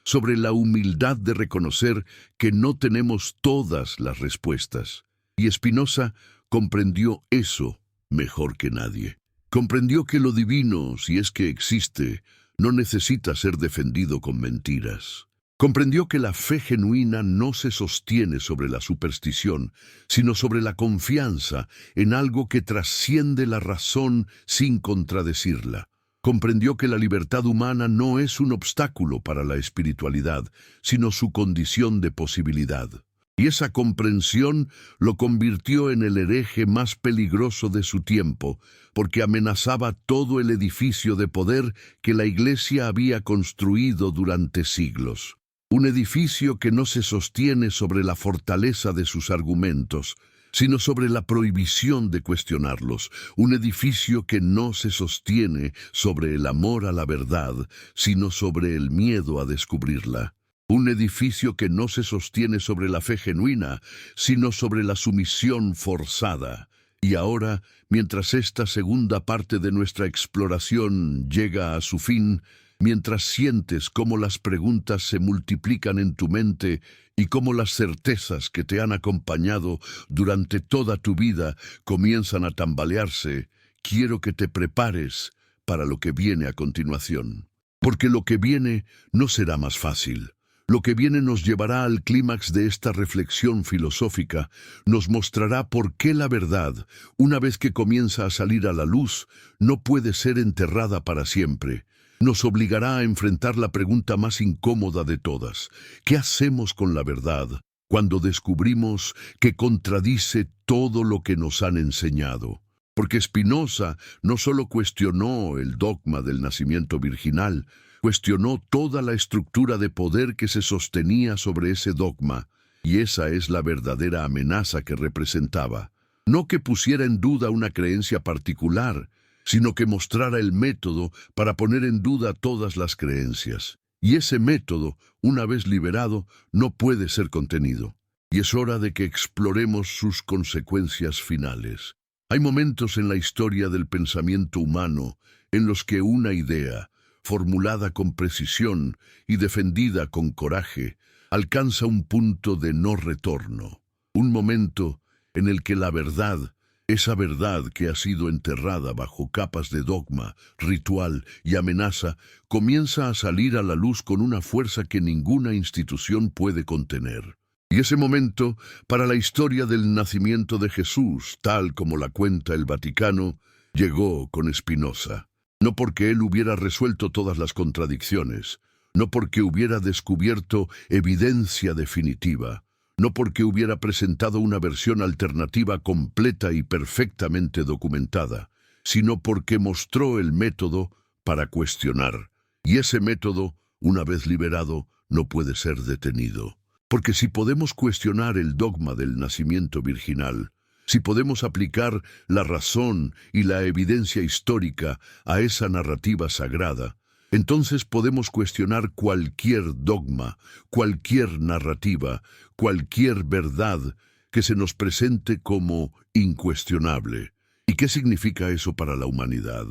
sobre la humildad de reconocer que no tenemos todas las respuestas. Y Spinoza comprendió eso mejor que nadie. Comprendió que lo divino, si es que existe, no necesita ser defendido con mentiras. Comprendió que la fe genuina no se sostiene sobre la superstición, sino sobre la confianza en algo que trasciende la razón sin contradecirla. Comprendió que la libertad humana no es un obstáculo para la espiritualidad, sino su condición de posibilidad. Y esa comprensión lo convirtió en el hereje más peligroso de su tiempo, porque amenazaba todo el edificio de poder que la Iglesia había construido durante siglos. Un edificio que no se sostiene sobre la fortaleza de sus argumentos, sino sobre la prohibición de cuestionarlos. Un edificio que no se sostiene sobre el amor a la verdad, sino sobre el miedo a descubrirla. Un edificio que no se sostiene sobre la fe genuina, sino sobre la sumisión forzada. Y ahora, mientras esta segunda parte de nuestra exploración llega a su fin, mientras sientes cómo las preguntas se multiplican en tu mente y cómo las certezas que te han acompañado durante toda tu vida comienzan a tambalearse, quiero que te prepares para lo que viene a continuación. Porque lo que viene no será más fácil. Lo que viene nos llevará al clímax de esta reflexión filosófica, nos mostrará por qué la verdad, una vez que comienza a salir a la luz, no puede ser enterrada para siempre. Nos obligará a enfrentar la pregunta más incómoda de todas. ¿Qué hacemos con la verdad cuando descubrimos que contradice todo lo que nos han enseñado? Porque Spinoza no solo cuestionó el dogma del nacimiento virginal, cuestionó toda la estructura de poder que se sostenía sobre ese dogma, y esa es la verdadera amenaza que representaba. No que pusiera en duda una creencia particular, sino que mostrara el método para poner en duda todas las creencias. Y ese método, una vez liberado, no puede ser contenido. Y es hora de que exploremos sus consecuencias finales. Hay momentos en la historia del pensamiento humano en los que una idea, formulada con precisión y defendida con coraje, alcanza un punto de no retorno. Un momento en el que la verdad, esa verdad que ha sido enterrada bajo capas de dogma, ritual y amenaza, comienza a salir a la luz con una fuerza que ninguna institución puede contener. Y ese momento, para la historia del nacimiento de Jesús, tal como la cuenta el Vaticano, llegó con Spinoza. No porque él hubiera resuelto todas las contradicciones, no porque hubiera descubierto evidencia definitiva, no porque hubiera presentado una versión alternativa completa y perfectamente documentada, sino porque mostró el método para cuestionar. Y ese método, una vez liberado, no puede ser detenido. Porque si podemos cuestionar el dogma del nacimiento virginal, si podemos aplicar la razón y la evidencia histórica a esa narrativa sagrada, entonces podemos cuestionar cualquier dogma, cualquier narrativa, cualquier verdad que se nos presente como incuestionable. ¿Y qué significa eso para la humanidad?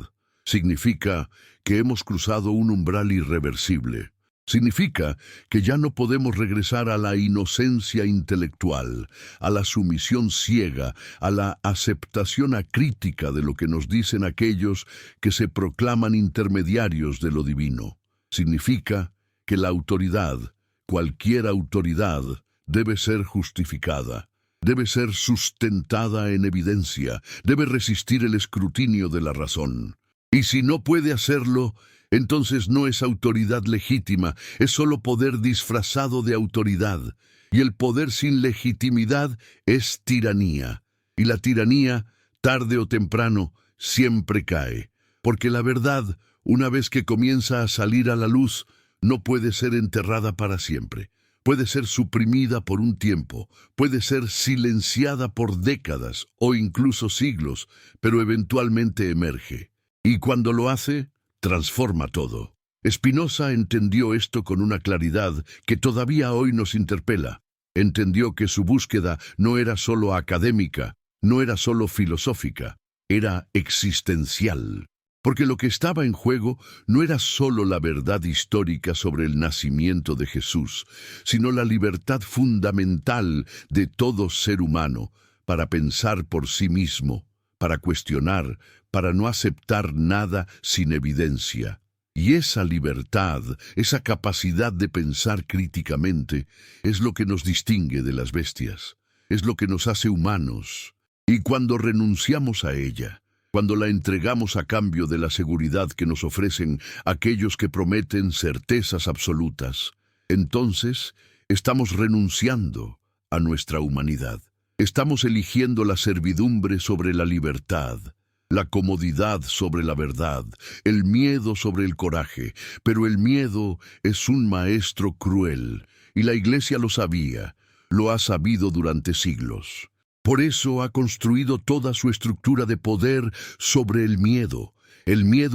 Significa que hemos cruzado un umbral irreversible. Significa que ya no podemos regresar a la inocencia intelectual, a la sumisión ciega, a la aceptación acrítica de lo que nos dicen aquellos que se proclaman intermediarios de lo divino. Significa que la autoridad, cualquier autoridad, debe ser justificada, debe ser sustentada en evidencia, debe resistir el escrutinio de la razón. Y si no puede hacerlo, entonces no es autoridad legítima, es solo poder disfrazado de autoridad. Y el poder sin legitimidad es tiranía. Y la tiranía, tarde o temprano, siempre cae. Porque la verdad, una vez que comienza a salir a la luz, no puede ser enterrada para siempre. Puede ser suprimida por un tiempo, puede ser silenciada por décadas o incluso siglos, pero eventualmente emerge. Y cuando lo hace, transforma todo. Spinoza entendió esto con una claridad que todavía hoy nos interpela. Entendió que su búsqueda no era solo académica, no era solo filosófica, era existencial. Porque lo que estaba en juego no era solo la verdad histórica sobre el nacimiento de Jesús, sino la libertad fundamental de todo ser humano para pensar por sí mismo, para cuestionar, para no aceptar nada sin evidencia. Y esa libertad, esa capacidad de pensar críticamente, es lo que nos distingue de las bestias, es lo que nos hace humanos. Y cuando renunciamos a ella, cuando la entregamos a cambio de la seguridad que nos ofrecen aquellos que prometen certezas absolutas, entonces estamos renunciando a nuestra humanidad. Estamos eligiendo la servidumbre sobre la libertad, la comodidad sobre la verdad, el miedo sobre el coraje, pero el miedo es un maestro cruel, y la Iglesia lo sabía, lo ha sabido durante siglos. Por eso ha construido toda su estructura de poder sobre el miedo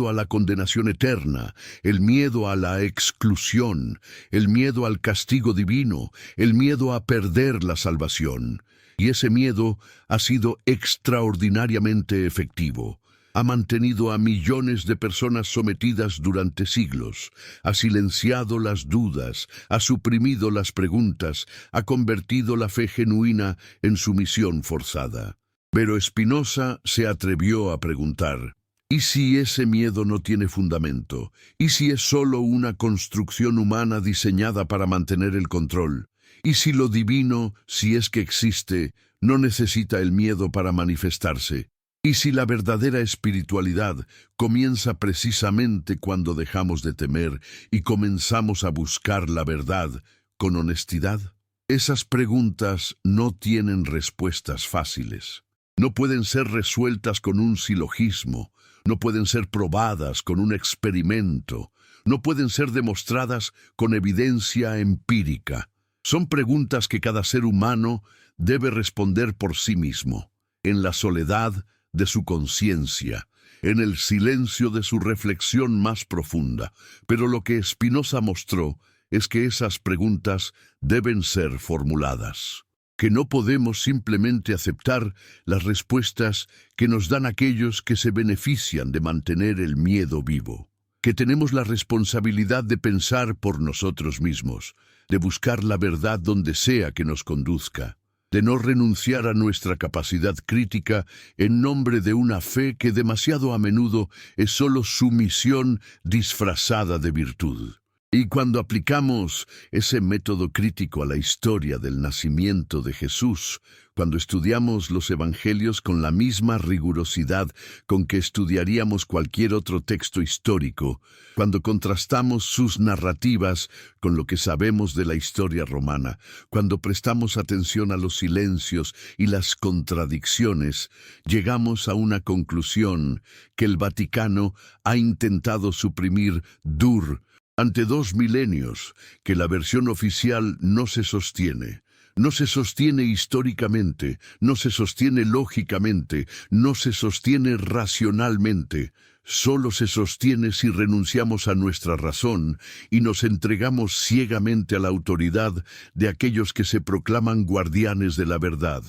a la condenación eterna, el miedo a la exclusión, el miedo al castigo divino, el miedo a perder la salvación. Y ese miedo ha sido extraordinariamente efectivo. Ha mantenido a millones de personas sometidas durante siglos, ha silenciado las dudas, ha suprimido las preguntas, ha convertido la fe genuina en sumisión forzada. Pero Spinoza se atrevió a preguntar, ¿y si ese miedo no tiene fundamento? ¿Y si es solo una construcción humana diseñada para mantener el control? ¿Y si lo divino, si es que existe, no necesita el miedo para manifestarse? ¿Y si la verdadera espiritualidad comienza precisamente cuando dejamos de temer y comenzamos a buscar la verdad con honestidad? Esas preguntas no tienen respuestas fáciles. No pueden ser resueltas con un silogismo, no pueden ser probadas con un experimento, no pueden ser demostradas con evidencia empírica. Son preguntas que cada ser humano debe responder por sí mismo, en la soledad de su conciencia, en el silencio de su reflexión más profunda. Pero lo que Spinoza mostró es que esas preguntas deben ser formuladas, que no podemos simplemente aceptar las respuestas que nos dan aquellos que se benefician de mantener el miedo vivo, que tenemos la responsabilidad de pensar por nosotros mismos, de buscar la verdad donde sea que nos conduzca, de no renunciar a nuestra capacidad crítica en nombre de una fe que demasiado a menudo es solo sumisión disfrazada de virtud. Y cuando aplicamos ese método crítico a la historia del nacimiento de Jesús, cuando estudiamos los evangelios con la misma rigurosidad con que estudiaríamos cualquier otro texto histórico, cuando contrastamos sus narrativas con lo que sabemos de la historia romana, cuando prestamos atención a los silencios y las contradicciones, llegamos a una conclusión que el Vaticano ha intentado suprimir ante 2 milenios que la versión oficial no se sostiene. No se sostiene históricamente, no se sostiene lógicamente, no se sostiene racionalmente. Solo se sostiene si renunciamos a nuestra razón y nos entregamos ciegamente a la autoridad de aquellos que se proclaman guardianes de la verdad.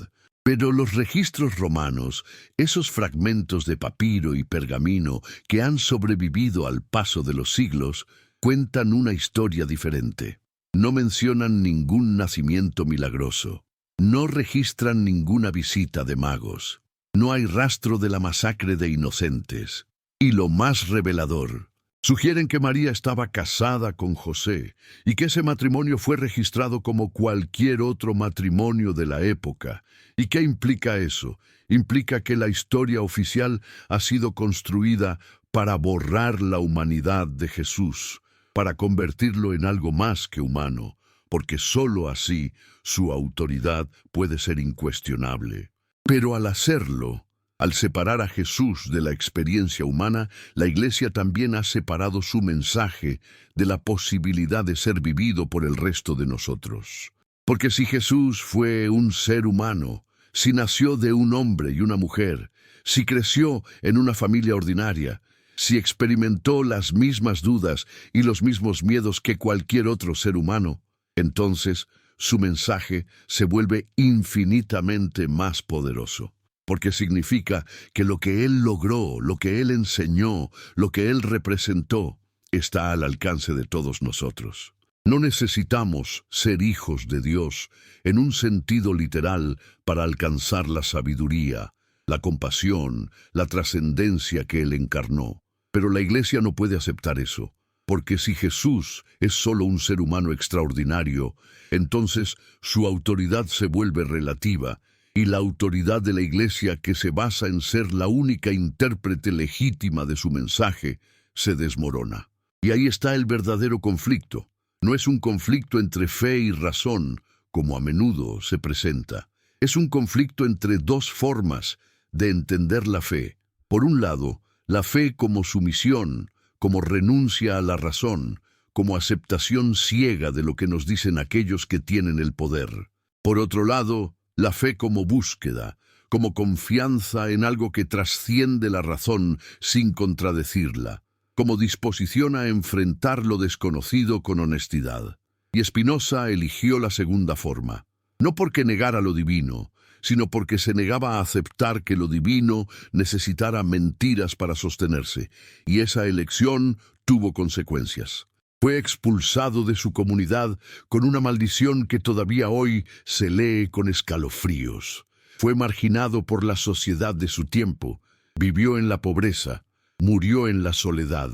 Pero los registros romanos, esos fragmentos de papiro y pergamino que han sobrevivido al paso de los siglos, cuentan una historia diferente. No mencionan ningún nacimiento milagroso. No registran ninguna visita de magos. No hay rastro de la masacre de inocentes. Y lo más revelador, sugieren que María estaba casada con José y que ese matrimonio fue registrado como cualquier otro matrimonio de la época. ¿Y qué implica eso? Implica que la historia oficial ha sido construida para borrar la humanidad de Jesús, para convertirlo en algo más que humano, porque sólo así su autoridad puede ser incuestionable. Pero al hacerlo, al separar a Jesús de la experiencia humana, la Iglesia también ha separado su mensaje de la posibilidad de ser vivido por el resto de nosotros. Porque si Jesús fue un ser humano, si nació de un hombre y una mujer, si creció en una familia ordinaria, si experimentó las mismas dudas y los mismos miedos que cualquier otro ser humano, entonces su mensaje se vuelve infinitamente más poderoso. Porque significa que lo que Él logró, lo que Él enseñó, lo que Él representó, está al alcance de todos nosotros. No necesitamos ser hijos de Dios en un sentido literal para alcanzar la sabiduría, la compasión, la trascendencia que Él encarnó. Pero la Iglesia no puede aceptar eso, porque si Jesús es solo un ser humano extraordinario, entonces su autoridad se vuelve relativa, y la autoridad de la Iglesia, que se basa en ser la única intérprete legítima de su mensaje, se desmorona. Y ahí está el verdadero conflicto. No es un conflicto entre fe y razón, como a menudo se presenta. Es un conflicto entre dos formas de entender la fe. Por un lado, la fe como sumisión, como renuncia a la razón, como aceptación ciega de lo que nos dicen aquellos que tienen el poder. Por otro lado, la fe como búsqueda, como confianza en algo que trasciende la razón sin contradecirla, como disposición a enfrentar lo desconocido con honestidad. Y Spinoza eligió la segunda forma, no porque negara lo divino, sino porque se negaba a aceptar que lo divino necesitara mentiras para sostenerse, y esa elección tuvo consecuencias. Fue expulsado de su comunidad con una maldición que todavía hoy se lee con escalofríos. Fue marginado por la sociedad de su tiempo, vivió en la pobreza, murió en la soledad.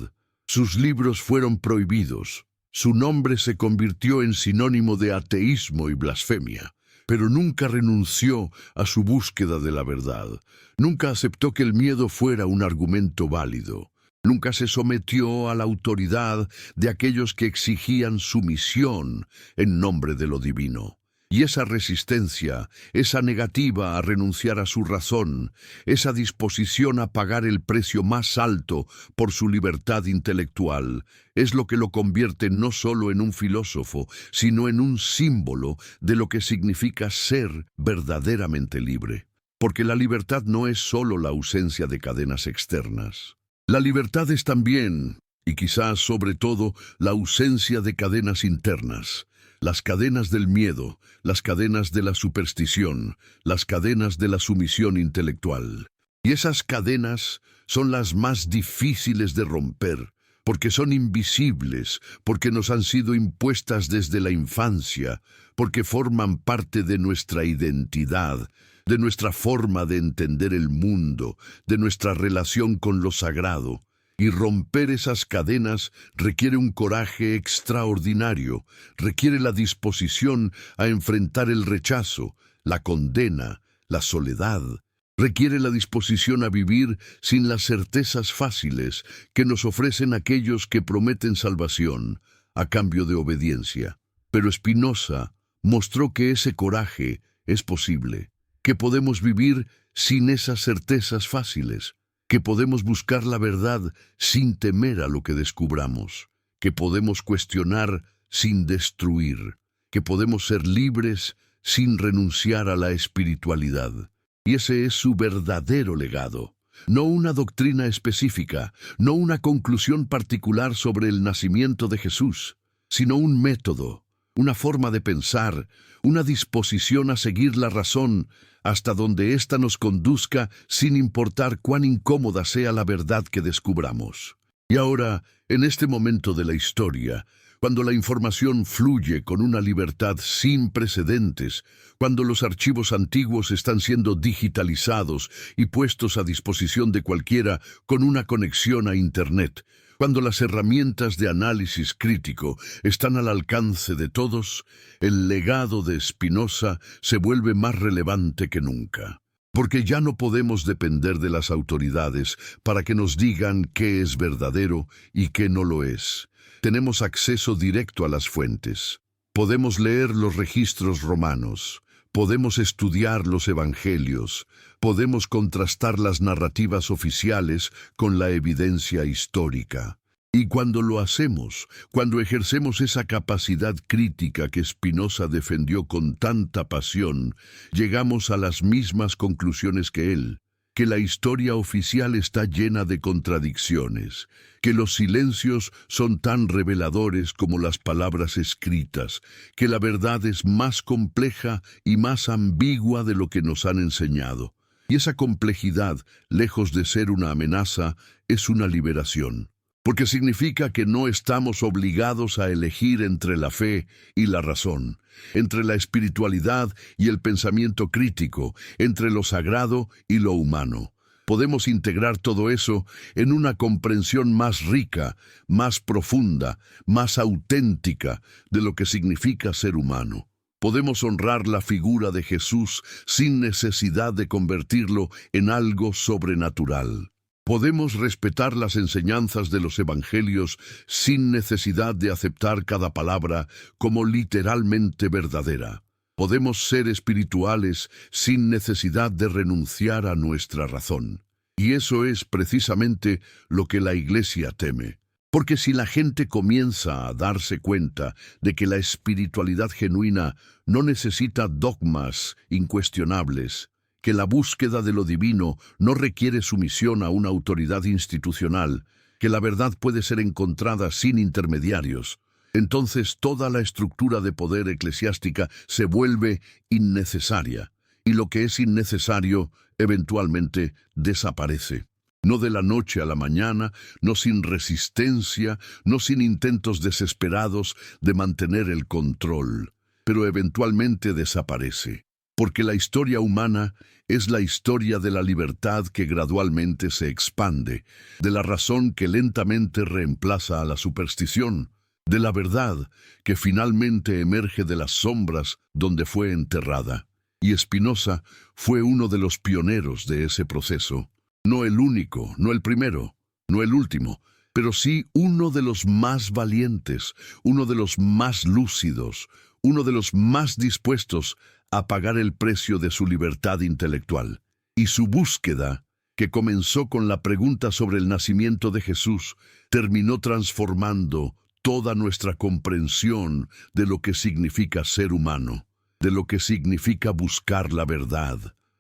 Sus libros fueron prohibidos. Su nombre se convirtió en sinónimo de ateísmo y blasfemia. Pero nunca renunció a su búsqueda de la verdad. Nunca aceptó que el miedo fuera un argumento válido. Nunca se sometió a la autoridad de aquellos que exigían sumisión en nombre de lo divino. Y esa resistencia, esa negativa a renunciar a su razón, esa disposición a pagar el precio más alto por su libertad intelectual, es lo que lo convierte no solo en un filósofo, sino en un símbolo de lo que significa ser verdaderamente libre. Porque la libertad no es solo la ausencia de cadenas externas. La libertad es también, y quizás sobre todo, la ausencia de cadenas internas. Las cadenas del miedo, las cadenas de la superstición, las cadenas de la sumisión intelectual. Y esas cadenas son las más difíciles de romper, porque son invisibles, porque nos han sido impuestas desde la infancia, porque forman parte de nuestra identidad, de nuestra forma de entender el mundo, de nuestra relación con lo sagrado. Y romper esas cadenas requiere un coraje extraordinario, requiere la disposición a enfrentar el rechazo, la condena, la soledad. Requiere la disposición a vivir sin las certezas fáciles que nos ofrecen aquellos que prometen salvación a cambio de obediencia. Pero Spinoza mostró que ese coraje es posible, que podemos vivir sin esas certezas fáciles, que podemos buscar la verdad sin temer a lo que descubramos, que podemos cuestionar sin destruir, que podemos ser libres sin renunciar a la espiritualidad. Y ese es su verdadero legado. No una doctrina específica, no una conclusión particular sobre el nacimiento de Jesús, sino un método, una forma de pensar, una disposición a seguir la razón hasta donde ésta nos conduzca sin importar cuán incómoda sea la verdad que descubramos. Y ahora, en este momento de la historia, cuando la información fluye con una libertad sin precedentes, cuando los archivos antiguos están siendo digitalizados y puestos a disposición de cualquiera con una conexión a Internet, cuando las herramientas de análisis crítico están al alcance de todos, el legado de Spinoza se vuelve más relevante que nunca. Porque ya no podemos depender de las autoridades para que nos digan qué es verdadero y qué no lo es. Tenemos acceso directo a las fuentes. Podemos leer los registros romanos, podemos estudiar los evangelios, podemos contrastar las narrativas oficiales con la evidencia histórica. Y cuando lo hacemos, cuando ejercemos esa capacidad crítica que Spinoza defendió con tanta pasión, llegamos a las mismas conclusiones que él, que la historia oficial está llena de contradicciones, que los silencios son tan reveladores como las palabras escritas, que la verdad es más compleja y más ambigua de lo que nos han enseñado. Y esa complejidad, lejos de ser una amenaza, es una liberación. Porque significa que no estamos obligados a elegir entre la fe y la razón, entre la espiritualidad y el pensamiento crítico, entre lo sagrado y lo humano. Podemos integrar todo eso en una comprensión más rica, más profunda, más auténtica de lo que significa ser humano. Podemos honrar la figura de Jesús sin necesidad de convertirlo en algo sobrenatural. Podemos respetar las enseñanzas de los evangelios sin necesidad de aceptar cada palabra como literalmente verdadera. Podemos ser espirituales sin necesidad de renunciar a nuestra razón. Y eso es precisamente lo que la Iglesia teme. Porque si la gente comienza a darse cuenta de que la espiritualidad genuina no necesita dogmas incuestionables, que la búsqueda de lo divino no requiere sumisión a una autoridad institucional, que la verdad puede ser encontrada sin intermediarios, entonces toda la estructura de poder eclesiástica se vuelve innecesaria, y lo que es innecesario eventualmente desaparece. No de la noche a la mañana, no sin resistencia, no sin intentos desesperados de mantener el control, pero eventualmente desaparece. Porque la historia humana es la historia de la libertad que gradualmente se expande, de la razón que lentamente reemplaza a la superstición, de la verdad que finalmente emerge de las sombras donde fue enterrada. Y Spinoza fue uno de los pioneros de ese proceso. No el único, no el primero, no el último, pero sí uno de los más valientes, uno de los más lúcidos, uno de los más dispuestos a pagar el precio de su libertad intelectual. Y su búsqueda, que comenzó con la pregunta sobre el nacimiento de Jesús, terminó transformando toda nuestra comprensión de lo que significa ser humano, de lo que significa buscar la verdad,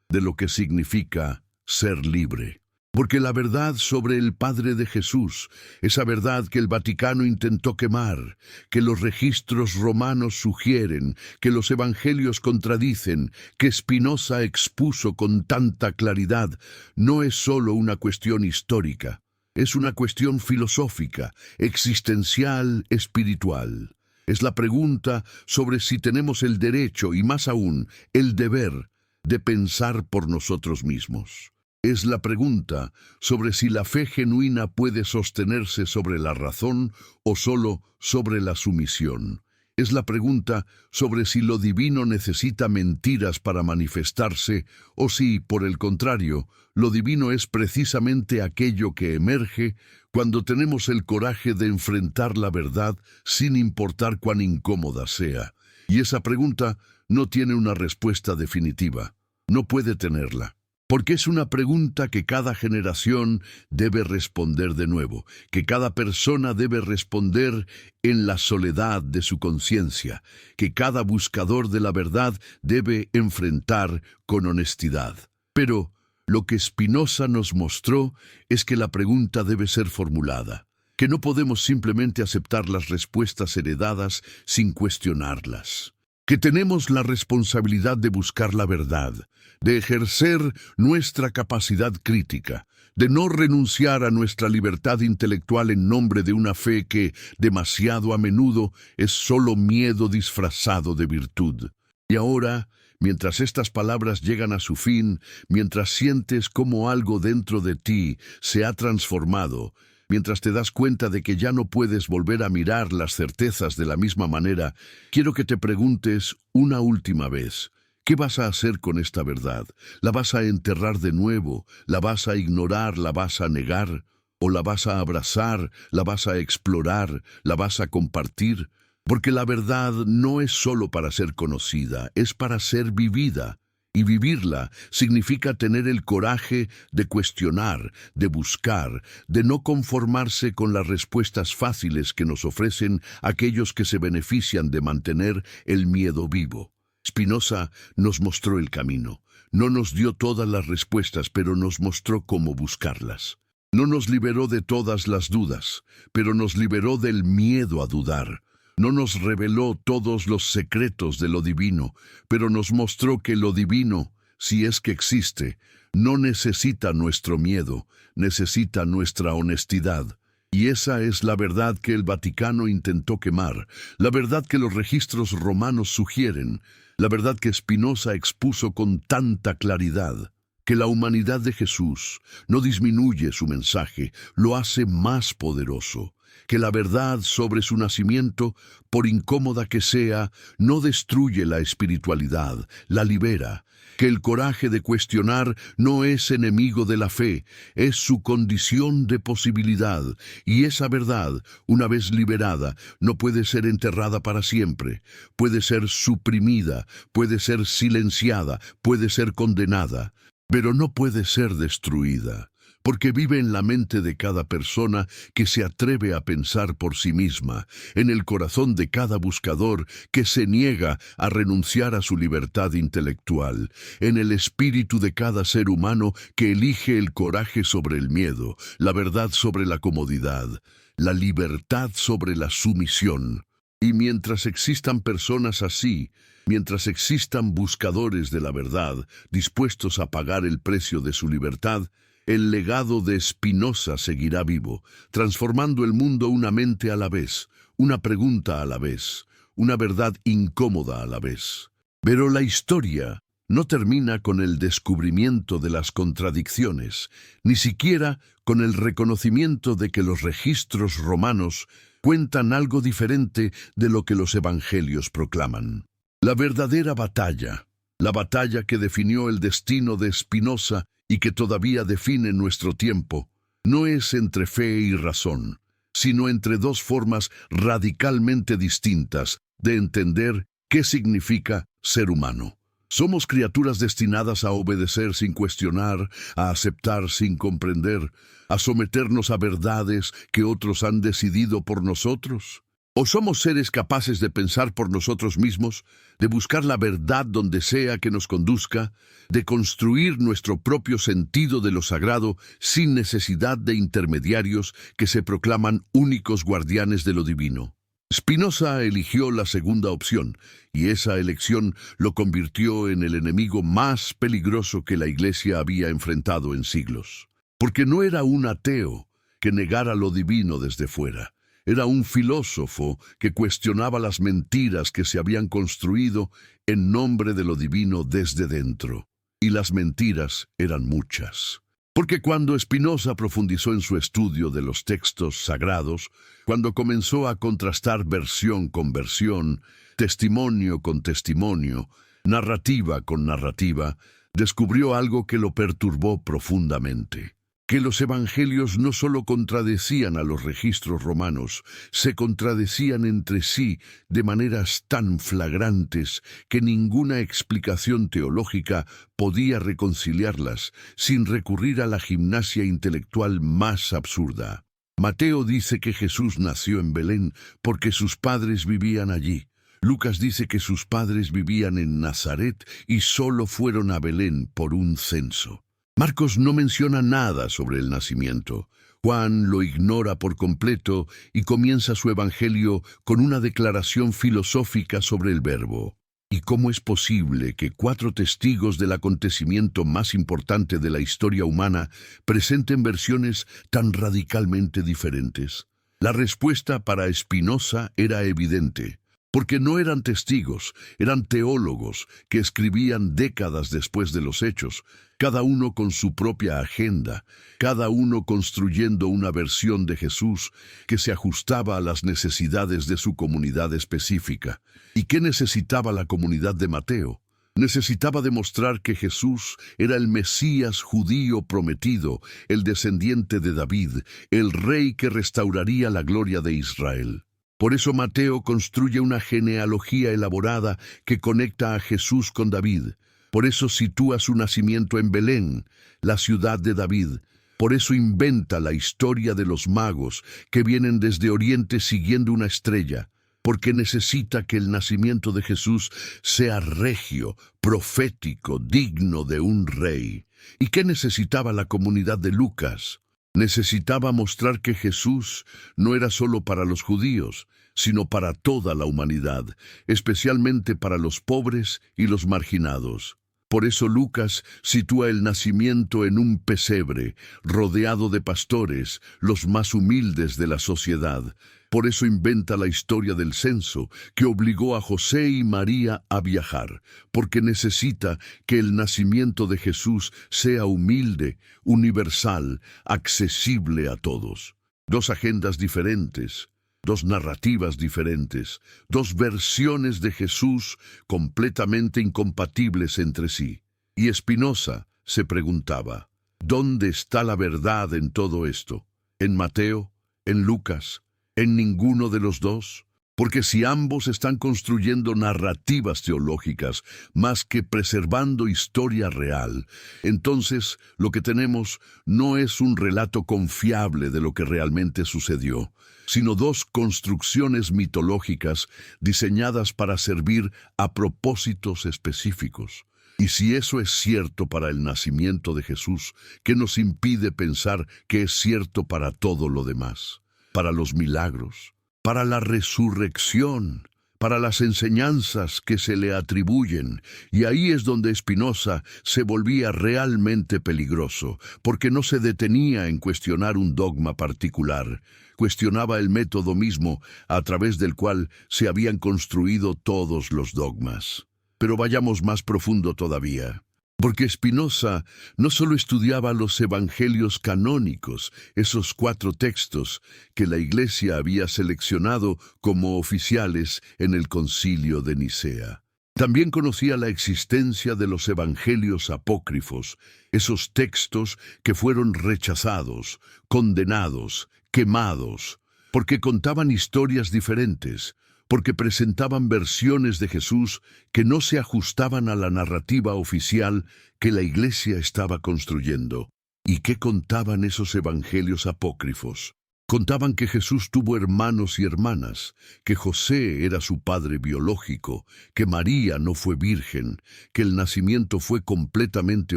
de lo que significa ser libre. Porque la verdad sobre el Padre de Jesús, esa verdad que el Vaticano intentó quemar, que los registros romanos sugieren, que los evangelios contradicen, que Spinoza expuso con tanta claridad, no es solo una cuestión histórica, es una cuestión filosófica, existencial, espiritual. Es la pregunta sobre si tenemos el derecho y más aún el deber de pensar por nosotros mismos. Es la pregunta sobre si la fe genuina puede sostenerse sobre la razón o solo sobre la sumisión. Es la pregunta sobre si lo divino necesita mentiras para manifestarse o si, por el contrario, lo divino es precisamente aquello que emerge cuando tenemos el coraje de enfrentar la verdad sin importar cuán incómoda sea. Y esa pregunta no tiene una respuesta definitiva. No puede tenerla. Porque es una pregunta que cada generación debe responder de nuevo, que cada persona debe responder en la soledad de su conciencia, que cada buscador de la verdad debe enfrentar con honestidad. Pero lo que Spinoza nos mostró es que la pregunta debe ser formulada, que no podemos simplemente aceptar las respuestas heredadas sin cuestionarlas, que tenemos la responsabilidad de buscar la verdad, de ejercer nuestra capacidad crítica, de no renunciar a nuestra libertad intelectual en nombre de una fe que, demasiado a menudo, es solo miedo disfrazado de virtud. Y ahora, mientras estas palabras llegan a su fin, mientras sientes cómo algo dentro de ti se ha transformado, mientras te das cuenta de que ya no puedes volver a mirar las certezas de la misma manera, quiero que te preguntes una última vez, ¿qué vas a hacer con esta verdad? ¿La vas a enterrar de nuevo? ¿La vas a ignorar? ¿La vas a negar? ¿O la vas a abrazar? ¿La vas a explorar? ¿La vas a compartir? Porque la verdad no es solo para ser conocida, es para ser vivida. Y vivirla significa tener el coraje de cuestionar, de buscar, de no conformarse con las respuestas fáciles que nos ofrecen aquellos que se benefician de mantener el miedo vivo. Spinoza nos mostró el camino. No nos dio todas las respuestas, pero nos mostró cómo buscarlas. No nos liberó de todas las dudas, pero nos liberó del miedo a dudar. No nos reveló todos los secretos de lo divino, pero nos mostró que lo divino, si es que existe, no necesita nuestro miedo, necesita nuestra honestidad. Y esa es la verdad que el Vaticano intentó quemar, la verdad que los registros romanos sugieren, la verdad que Spinoza expuso con tanta claridad. Que la humanidad de Jesús no disminuye su mensaje, lo hace más poderoso. Que la verdad sobre su nacimiento, por incómoda que sea, no destruye la espiritualidad, la libera. Que el coraje de cuestionar no es enemigo de la fe, es su condición de posibilidad. Y esa verdad, una vez liberada, no puede ser enterrada para siempre. Puede ser suprimida, puede ser silenciada, puede ser condenada, pero no puede ser destruida. Porque vive en la mente de cada persona que se atreve a pensar por sí misma, en el corazón de cada buscador que se niega a renunciar a su libertad intelectual, en el espíritu de cada ser humano que elige el coraje sobre el miedo, la verdad sobre la comodidad, la libertad sobre la sumisión. Y mientras existan personas así, mientras existan buscadores de la verdad, dispuestos a pagar el precio de su libertad, el legado de Spinoza seguirá vivo, transformando el mundo una mente a la vez, una pregunta a la vez, una verdad incómoda a la vez. Pero la historia no termina con el descubrimiento de las contradicciones, ni siquiera con el reconocimiento de que los registros romanos cuentan algo diferente de lo que los evangelios proclaman. La verdadera batalla, la batalla que definió el destino de Spinoza y que todavía define nuestro tiempo, no es entre fe y razón, sino entre dos formas radicalmente distintas de entender qué significa ser humano. Somos criaturas destinadas a obedecer sin cuestionar, a aceptar sin comprender, a someternos a verdades que otros han decidido por nosotros. ¿O somos seres capaces de pensar por nosotros mismos, de buscar la verdad donde sea que nos conduzca, de construir nuestro propio sentido de lo sagrado sin necesidad de intermediarios que se proclaman únicos guardianes de lo divino? Spinoza eligió la segunda opción, y esa elección lo convirtió en el enemigo más peligroso que la Iglesia había enfrentado en siglos. Porque no era un ateo que negara lo divino desde fuera. Era un filósofo que cuestionaba las mentiras que se habían construido en nombre de lo divino desde dentro. Y las mentiras eran muchas. Porque cuando Spinoza profundizó en su estudio de los textos sagrados, cuando comenzó a contrastar versión con versión, testimonio con testimonio, narrativa con narrativa, descubrió algo que lo perturbó profundamente. que los evangelios no solo contradecían a los registros romanos, se contradecían entre sí de maneras tan flagrantes que ninguna explicación teológica podía reconciliarlas sin recurrir a la gimnasia intelectual más absurda. Mateo dice que Jesús nació en Belén porque sus padres vivían allí. Lucas dice que sus padres vivían en Nazaret y solo fueron a Belén por un censo. Marcos no menciona nada sobre el nacimiento. Juan lo ignora por completo y comienza su evangelio con una declaración filosófica sobre el Verbo. ¿Y cómo es posible que 4 testigos del acontecimiento más importante de la historia humana presenten versiones tan radicalmente diferentes? La respuesta para Spinoza era evidente. Porque no eran testigos, eran teólogos que escribían décadas después de los hechos, cada uno con su propia agenda, cada uno construyendo una versión de Jesús que se ajustaba a las necesidades de su comunidad específica. ¿Y qué necesitaba la comunidad de Mateo? Necesitaba demostrar que Jesús era el Mesías judío prometido, el descendiente de David, el rey que restauraría la gloria de Israel. Por eso Mateo construye una genealogía elaborada que conecta a Jesús con David. Por eso sitúa su nacimiento en Belén, la ciudad de David. Por eso inventa la historia de los magos que vienen desde Oriente siguiendo una estrella. Porque necesita que el nacimiento de Jesús sea regio, profético, digno de un rey. ¿Y qué necesitaba la comunidad de Lucas? Necesitaba mostrar que Jesús no era solo para los judíos, sino para toda la humanidad, especialmente para los pobres y los marginados. Por eso Lucas sitúa el nacimiento en un pesebre, rodeado de pastores, los más humildes de la sociedad. Por eso inventa la historia del censo, que obligó a José y María a viajar, porque necesita que el nacimiento de Jesús sea humilde, universal, accesible a todos. 2 agendas diferentes, 2 narrativas diferentes, 2 versiones de Jesús completamente incompatibles entre sí. Y Spinoza se preguntaba, ¿dónde está la verdad en todo esto? ¿En Mateo? ¿En Lucas? ¿En ninguno de los 2? Porque si ambos están construyendo narrativas teológicas más que preservando historia real, entonces lo que tenemos no es un relato confiable de lo que realmente sucedió, sino 2 construcciones mitológicas diseñadas para servir a propósitos específicos. Y si eso es cierto para el nacimiento de Jesús, ¿qué nos impide pensar que es cierto para todo lo demás? Para los milagros, para la resurrección, para las enseñanzas que se le atribuyen. Y ahí es donde Spinoza se volvía realmente peligroso, porque no se detenía en cuestionar un dogma particular, cuestionaba el método mismo a través del cual se habían construido todos los dogmas. Pero vayamos más profundo todavía. Porque Spinoza no solo estudiaba los evangelios canónicos, esos 4 textos que la Iglesia había seleccionado como oficiales en el Concilio de Nicea. También conocía la existencia de los evangelios apócrifos, esos textos que fueron rechazados, condenados, quemados, porque contaban historias diferentes, porque presentaban versiones de Jesús que no se ajustaban a la narrativa oficial que la Iglesia estaba construyendo. ¿Y qué contaban esos evangelios apócrifos? Contaban que Jesús tuvo hermanos y hermanas, que José era su padre biológico, que María no fue virgen, que el nacimiento fue completamente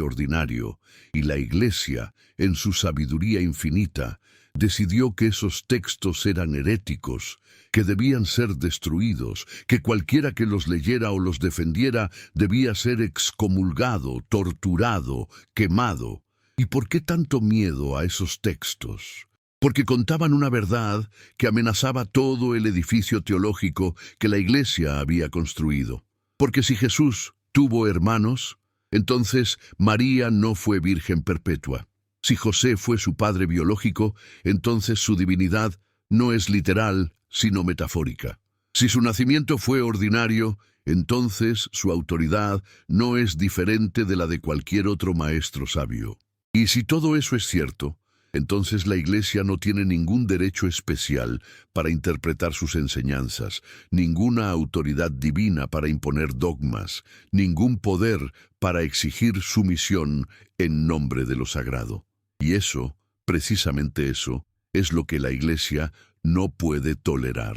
ordinario, y la Iglesia, en su sabiduría infinita, decidió que esos textos eran heréticos, que debían ser destruidos, que cualquiera que los leyera o los defendiera debía ser excomulgado, torturado, quemado. ¿Y por qué tanto miedo a esos textos? Porque contaban una verdad que amenazaba todo el edificio teológico que la Iglesia había construido. Porque si Jesús tuvo hermanos, entonces María no fue virgen perpetua. Si José fue su padre biológico, entonces su divinidad no es literal, sino metafórica. Si su nacimiento fue ordinario, entonces su autoridad no es diferente de la de cualquier otro maestro sabio. Y si todo eso es cierto, entonces la Iglesia no tiene ningún derecho especial para interpretar sus enseñanzas, ninguna autoridad divina para imponer dogmas, ningún poder para exigir sumisión en nombre de lo sagrado. Y eso, precisamente eso, es lo que la Iglesia no puede tolerar.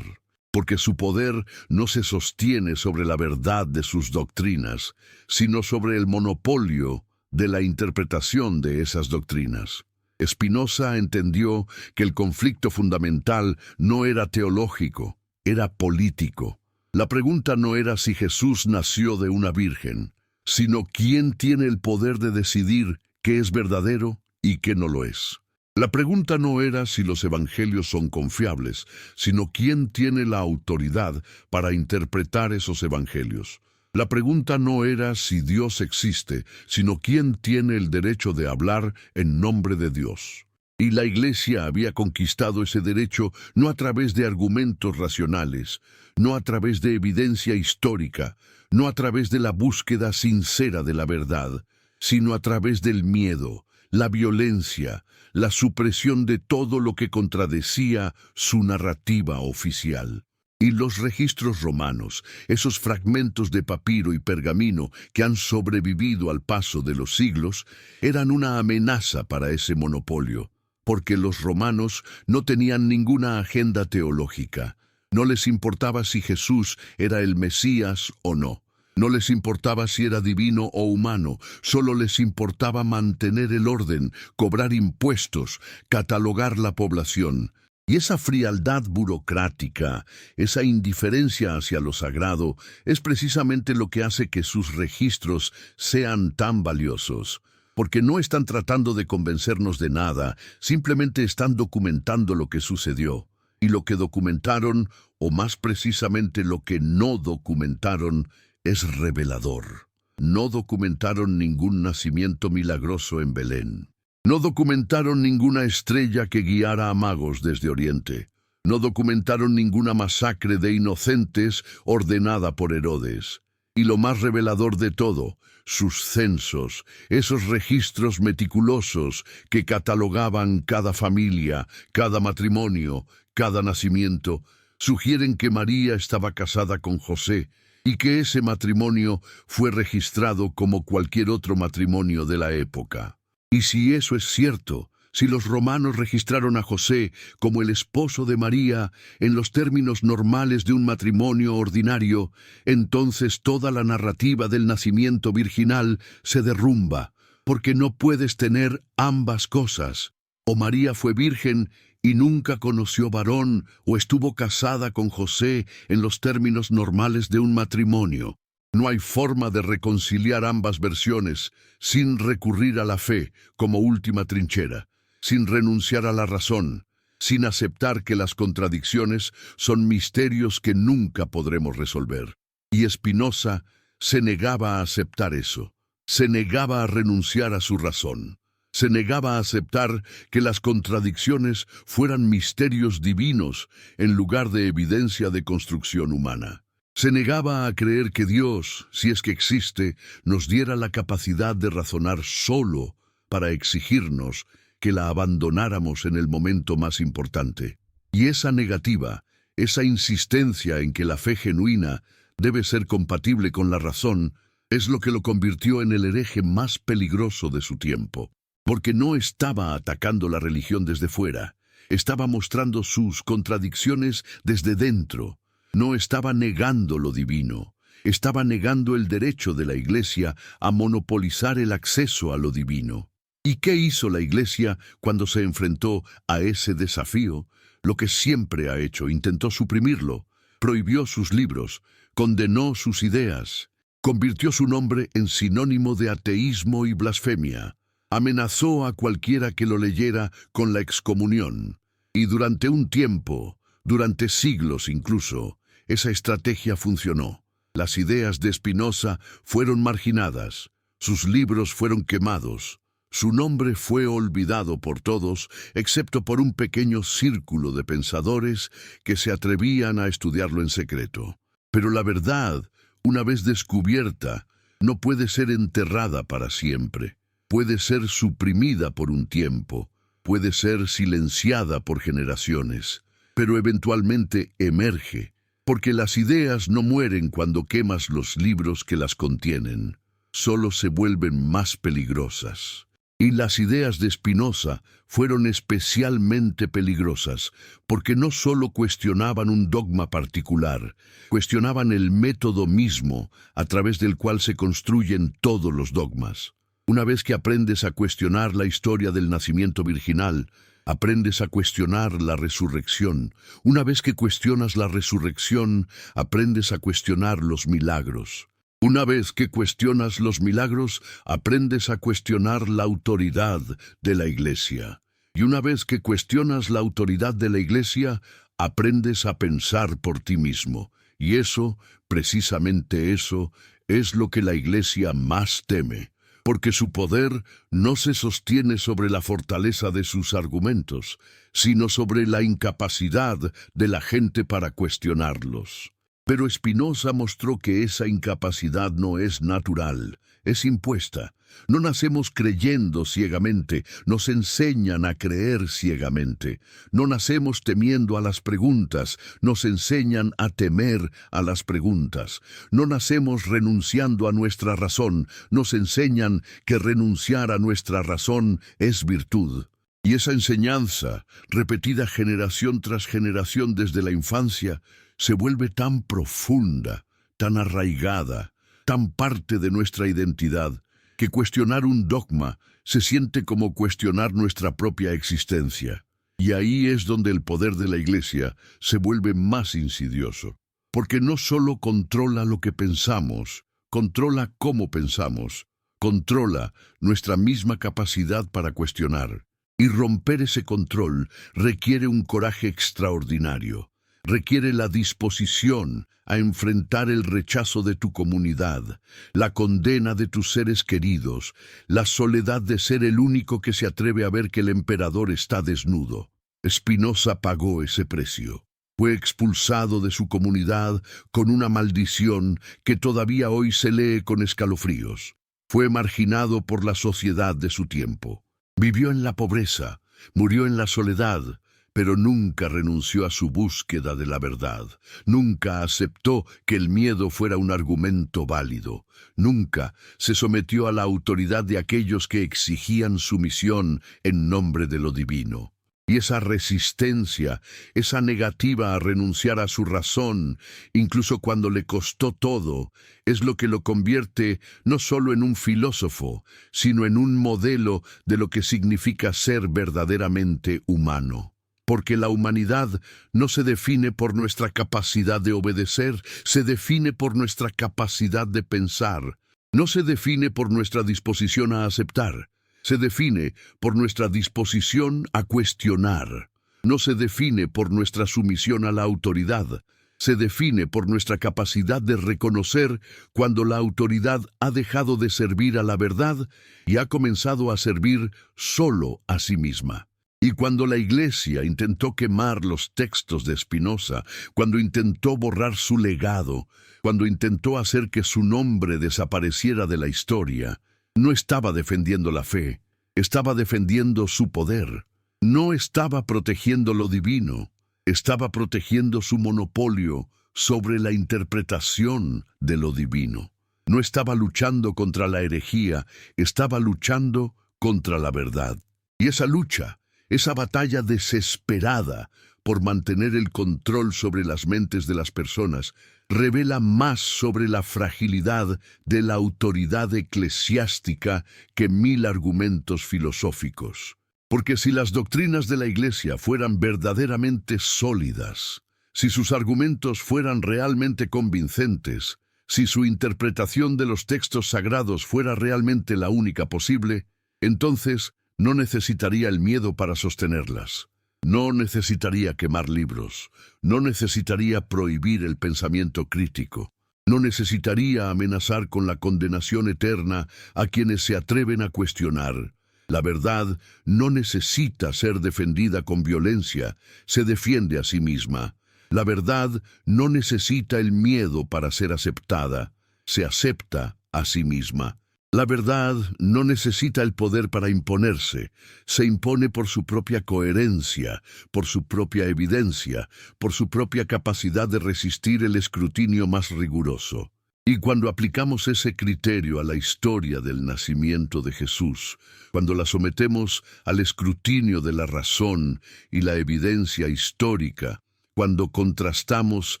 Porque su poder no se sostiene sobre la verdad de sus doctrinas, sino sobre el monopolio de la interpretación de esas doctrinas. Spinoza entendió que el conflicto fundamental no era teológico, era político. La pregunta no era si Jesús nació de una virgen, sino quién tiene el poder de decidir qué es verdadero y qué no lo es. La pregunta no era si los evangelios son confiables, sino quién tiene la autoridad para interpretar esos evangelios. La pregunta no era si Dios existe, sino quién tiene el derecho de hablar en nombre de Dios. Y la Iglesia había conquistado ese derecho no a través de argumentos racionales, no a través de evidencia histórica, no a través de la búsqueda sincera de la verdad, sino a través del miedo, la violencia, la supresión de todo lo que contradecía su narrativa oficial. Y los registros romanos, esos fragmentos de papiro y pergamino que han sobrevivido al paso de los siglos, eran una amenaza para ese monopolio, porque los romanos no tenían ninguna agenda teológica. No les importaba si Jesús era el Mesías o no. No les importaba si era divino o humano, solo les importaba mantener el orden, cobrar impuestos, catalogar la población. Y esa frialdad burocrática, esa indiferencia hacia lo sagrado, es precisamente lo que hace que sus registros sean tan valiosos. Porque no están tratando de convencernos de nada, simplemente están documentando lo que sucedió. Y lo que documentaron, o más precisamente lo que no documentaron, es revelador. No documentaron ningún nacimiento milagroso en Belén. No documentaron ninguna estrella que guiara a magos desde Oriente. No documentaron ninguna masacre de inocentes ordenada por Herodes. Y lo más revelador de todo, sus censos, esos registros meticulosos que catalogaban cada familia, cada matrimonio, cada nacimiento, sugieren que María estaba casada con José, y que ese matrimonio fue registrado como cualquier otro matrimonio de la época. Y si eso es cierto, si los romanos registraron a José como el esposo de María en los términos normales de un matrimonio ordinario, entonces toda la narrativa del nacimiento virginal se derrumba, porque no puedes tener ambas cosas. O María fue virgen y nunca conoció varón, o estuvo casada con José en los términos normales de un matrimonio. No hay forma de reconciliar ambas versiones sin recurrir a la fe como última trinchera, sin renunciar a la razón, sin aceptar que las contradicciones son misterios que nunca podremos resolver. Y Spinoza se negaba a aceptar eso, se negaba a renunciar a su razón. Se negaba a aceptar que las contradicciones fueran misterios divinos en lugar de evidencia de construcción humana. Se negaba a creer que Dios, si es que existe, nos diera la capacidad de razonar solo para exigirnos que la abandonáramos en el momento más importante. Y esa negativa, esa insistencia en que la fe genuina debe ser compatible con la razón, es lo que lo convirtió en el hereje más peligroso de su tiempo. Porque no estaba atacando la religión desde fuera, estaba mostrando sus contradicciones desde dentro. No estaba negando lo divino, estaba negando el derecho de la Iglesia a monopolizar el acceso a lo divino. ¿Y qué hizo la Iglesia cuando se enfrentó a ese desafío? Lo que siempre ha hecho, intentó suprimirlo, prohibió sus libros, condenó sus ideas, convirtió su nombre en sinónimo de ateísmo y blasfemia. Amenazó a cualquiera que lo leyera con la excomunión. Y durante un tiempo, durante siglos incluso, esa estrategia funcionó. Las ideas de Spinoza fueron marginadas, sus libros fueron quemados, su nombre fue olvidado por todos, excepto por un pequeño círculo de pensadores que se atrevían a estudiarlo en secreto. Pero la verdad, una vez descubierta, no puede ser enterrada para siempre. Puede ser suprimida por un tiempo, puede ser silenciada por generaciones, pero eventualmente emerge, porque las ideas no mueren cuando quemas los libros que las contienen, solo se vuelven más peligrosas. Y las ideas de Spinoza fueron especialmente peligrosas, porque no solo cuestionaban un dogma particular, cuestionaban el método mismo a través del cual se construyen todos los dogmas. Una vez que aprendes a cuestionar la historia del nacimiento virginal, aprendes a cuestionar la resurrección. Una vez que cuestionas la resurrección, aprendes a cuestionar los milagros. Una vez que cuestionas los milagros, aprendes a cuestionar la autoridad de la Iglesia. Y una vez que cuestionas la autoridad de la Iglesia, aprendes a pensar por ti mismo. Y eso, precisamente eso, es lo que la Iglesia más teme, porque su poder no se sostiene sobre la fortaleza de sus argumentos, sino sobre la incapacidad de la gente para cuestionarlos. Pero Spinoza mostró que esa incapacidad no es natural, es impuesta. No nacemos creyendo ciegamente, nos enseñan a creer ciegamente. No nacemos temiendo a las preguntas, nos enseñan a temer a las preguntas. No nacemos renunciando a nuestra razón, nos enseñan que renunciar a nuestra razón es virtud. Y esa enseñanza, repetida generación tras generación desde la infancia, se vuelve tan profunda, tan arraigada, tan parte de nuestra identidad, que cuestionar un dogma se siente como cuestionar nuestra propia existencia. Y ahí es donde el poder de la Iglesia se vuelve más insidioso, porque no solo controla lo que pensamos, controla cómo pensamos, controla nuestra misma capacidad para cuestionar. Y romper ese control requiere un coraje extraordinario. Requiere la disposición a enfrentar el rechazo de tu comunidad, la condena de tus seres queridos, la soledad de ser el único que se atreve a ver que el emperador está desnudo. Spinoza pagó ese precio. Fue expulsado de su comunidad con una maldición que todavía hoy se lee con escalofríos. Fue marginado por la sociedad de su tiempo. Vivió en la pobreza, murió en la soledad, pero nunca renunció a su búsqueda de la verdad. Nunca aceptó que el miedo fuera un argumento válido. Nunca se sometió a la autoridad de aquellos que exigían sumisión en nombre de lo divino. Y esa resistencia, esa negativa a renunciar a su razón, incluso cuando le costó todo, es lo que lo convierte no solo en un filósofo, sino en un modelo de lo que significa ser verdaderamente humano. Porque la humanidad no se define por nuestra capacidad de obedecer, se define por nuestra capacidad de pensar. No se define por nuestra disposición a aceptar, se define por nuestra disposición a cuestionar. No se define por nuestra sumisión a la autoridad, se define por nuestra capacidad de reconocer cuando la autoridad ha dejado de servir a la verdad y ha comenzado a servir solo a sí misma. Y cuando la Iglesia intentó quemar los textos de Spinoza, cuando intentó borrar su legado, cuando intentó hacer que su nombre desapareciera de la historia, no estaba defendiendo la fe, estaba defendiendo su poder. No estaba protegiendo lo divino, estaba protegiendo su monopolio sobre la interpretación de lo divino. No estaba luchando contra la herejía, estaba luchando contra la verdad. Y esa lucha, esa batalla desesperada por mantener el control sobre las mentes de las personas, revela más sobre la fragilidad de la autoridad eclesiástica que 1000 argumentos filosóficos. Porque si las doctrinas de la Iglesia fueran verdaderamente sólidas, si sus argumentos fueran realmente convincentes, si su interpretación de los textos sagrados fuera realmente la única posible, entonces no necesitaría el miedo para sostenerlas. No necesitaría quemar libros, no necesitaría prohibir el pensamiento crítico, no necesitaría amenazar con la condenación eterna a quienes se atreven a cuestionar. La verdad no necesita ser defendida con violencia, se defiende a sí misma. La verdad no necesita el miedo para ser aceptada, se acepta a sí misma. La verdad no necesita el poder para imponerse, se impone por su propia coherencia, por su propia evidencia, por su propia capacidad de resistir el escrutinio más riguroso. Y cuando aplicamos ese criterio a la historia del nacimiento de Jesús, cuando la sometemos al escrutinio de la razón y la evidencia histórica, cuando contrastamos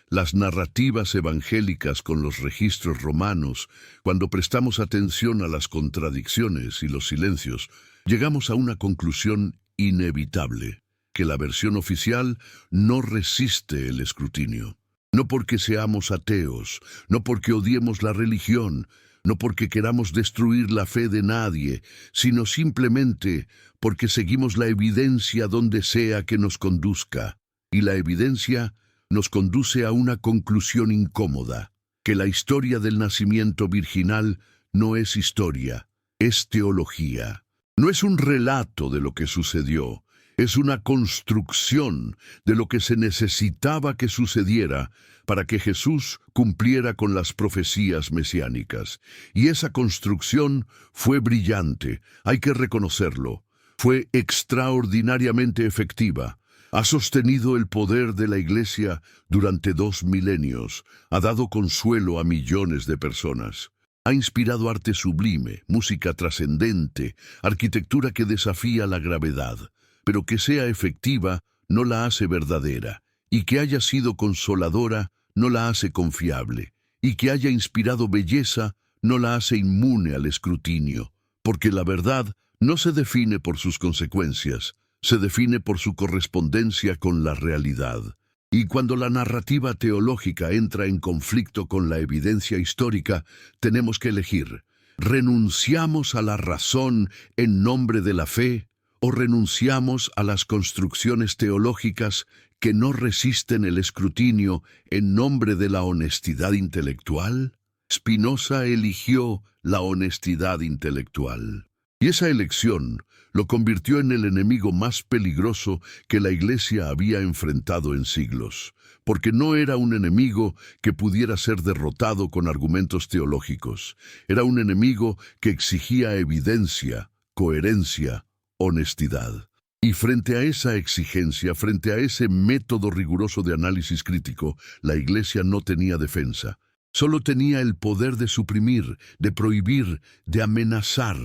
las narrativas evangélicas con los registros romanos, cuando prestamos atención a las contradicciones y los silencios, llegamos a una conclusión inevitable, que la versión oficial no resiste el escrutinio. No porque seamos ateos, no porque odiemos la religión, no porque queramos destruir la fe de nadie, sino simplemente porque seguimos la evidencia donde sea que nos conduzca. Y la evidencia nos conduce a una conclusión incómoda, que la historia del nacimiento virginal no es historia, es teología. No es un relato de lo que sucedió, es una construcción de lo que se necesitaba que sucediera para que Jesús cumpliera con las profecías mesiánicas. Y esa construcción fue brillante, hay que reconocerlo, fue extraordinariamente efectiva. Ha sostenido el poder de la Iglesia durante 2 milenios, ha dado consuelo a millones de personas. Ha inspirado arte sublime, música trascendente, arquitectura que desafía la gravedad, pero que sea efectiva no la hace verdadera, y que haya sido consoladora no la hace confiable, y que haya inspirado belleza no la hace inmune al escrutinio, porque la verdad no se define por sus consecuencias, se define por su correspondencia con la realidad. Y cuando la narrativa teológica entra en conflicto con la evidencia histórica, tenemos que elegir: ¿renunciamos a la razón en nombre de la fe o renunciamos a las construcciones teológicas que no resisten el escrutinio en nombre de la honestidad intelectual? Spinoza eligió la honestidad intelectual. Y esa elección lo convirtió en el enemigo más peligroso que la Iglesia había enfrentado en siglos, porque no era un enemigo que pudiera ser derrotado con argumentos teológicos. Era un enemigo que exigía evidencia, coherencia, honestidad. Y frente a esa exigencia, frente a ese método riguroso de análisis crítico, la Iglesia no tenía defensa. Solo tenía el poder de suprimir, de prohibir, de amenazar.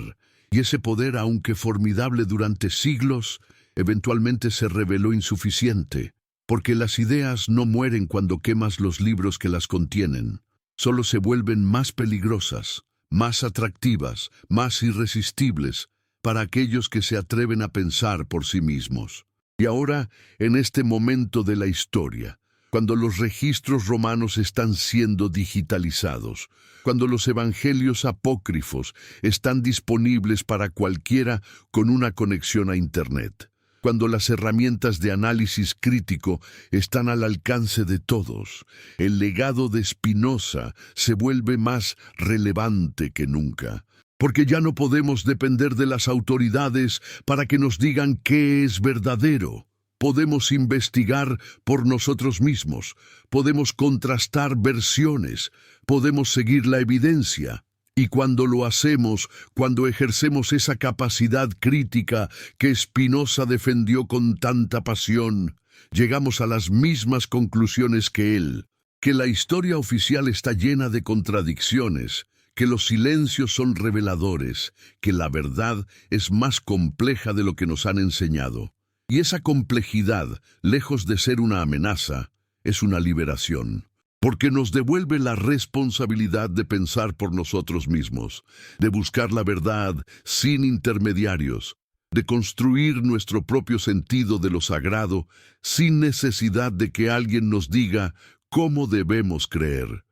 Y ese poder, aunque formidable durante siglos, eventualmente se reveló insuficiente, porque las ideas no mueren cuando quemas los libros que las contienen. Solo se vuelven más peligrosas, más atractivas, más irresistibles para aquellos que se atreven a pensar por sí mismos. Y ahora, en este momento de la historia, cuando los registros romanos están siendo digitalizados, cuando los evangelios apócrifos están disponibles para cualquiera con una conexión a Internet, cuando las herramientas de análisis crítico están al alcance de todos, el legado de Spinoza se vuelve más relevante que nunca, porque ya no podemos depender de las autoridades para que nos digan qué es verdadero. Podemos investigar por nosotros mismos, podemos contrastar versiones, podemos seguir la evidencia. Y cuando lo hacemos, cuando ejercemos esa capacidad crítica que Spinoza defendió con tanta pasión, llegamos a las mismas conclusiones que él, que la historia oficial está llena de contradicciones, que los silencios son reveladores, que la verdad es más compleja de lo que nos han enseñado. Y esa complejidad, lejos de ser una amenaza, es una liberación, porque nos devuelve la responsabilidad de pensar por nosotros mismos, de buscar la verdad sin intermediarios, de construir nuestro propio sentido de lo sagrado sin necesidad de que alguien nos diga cómo debemos creer.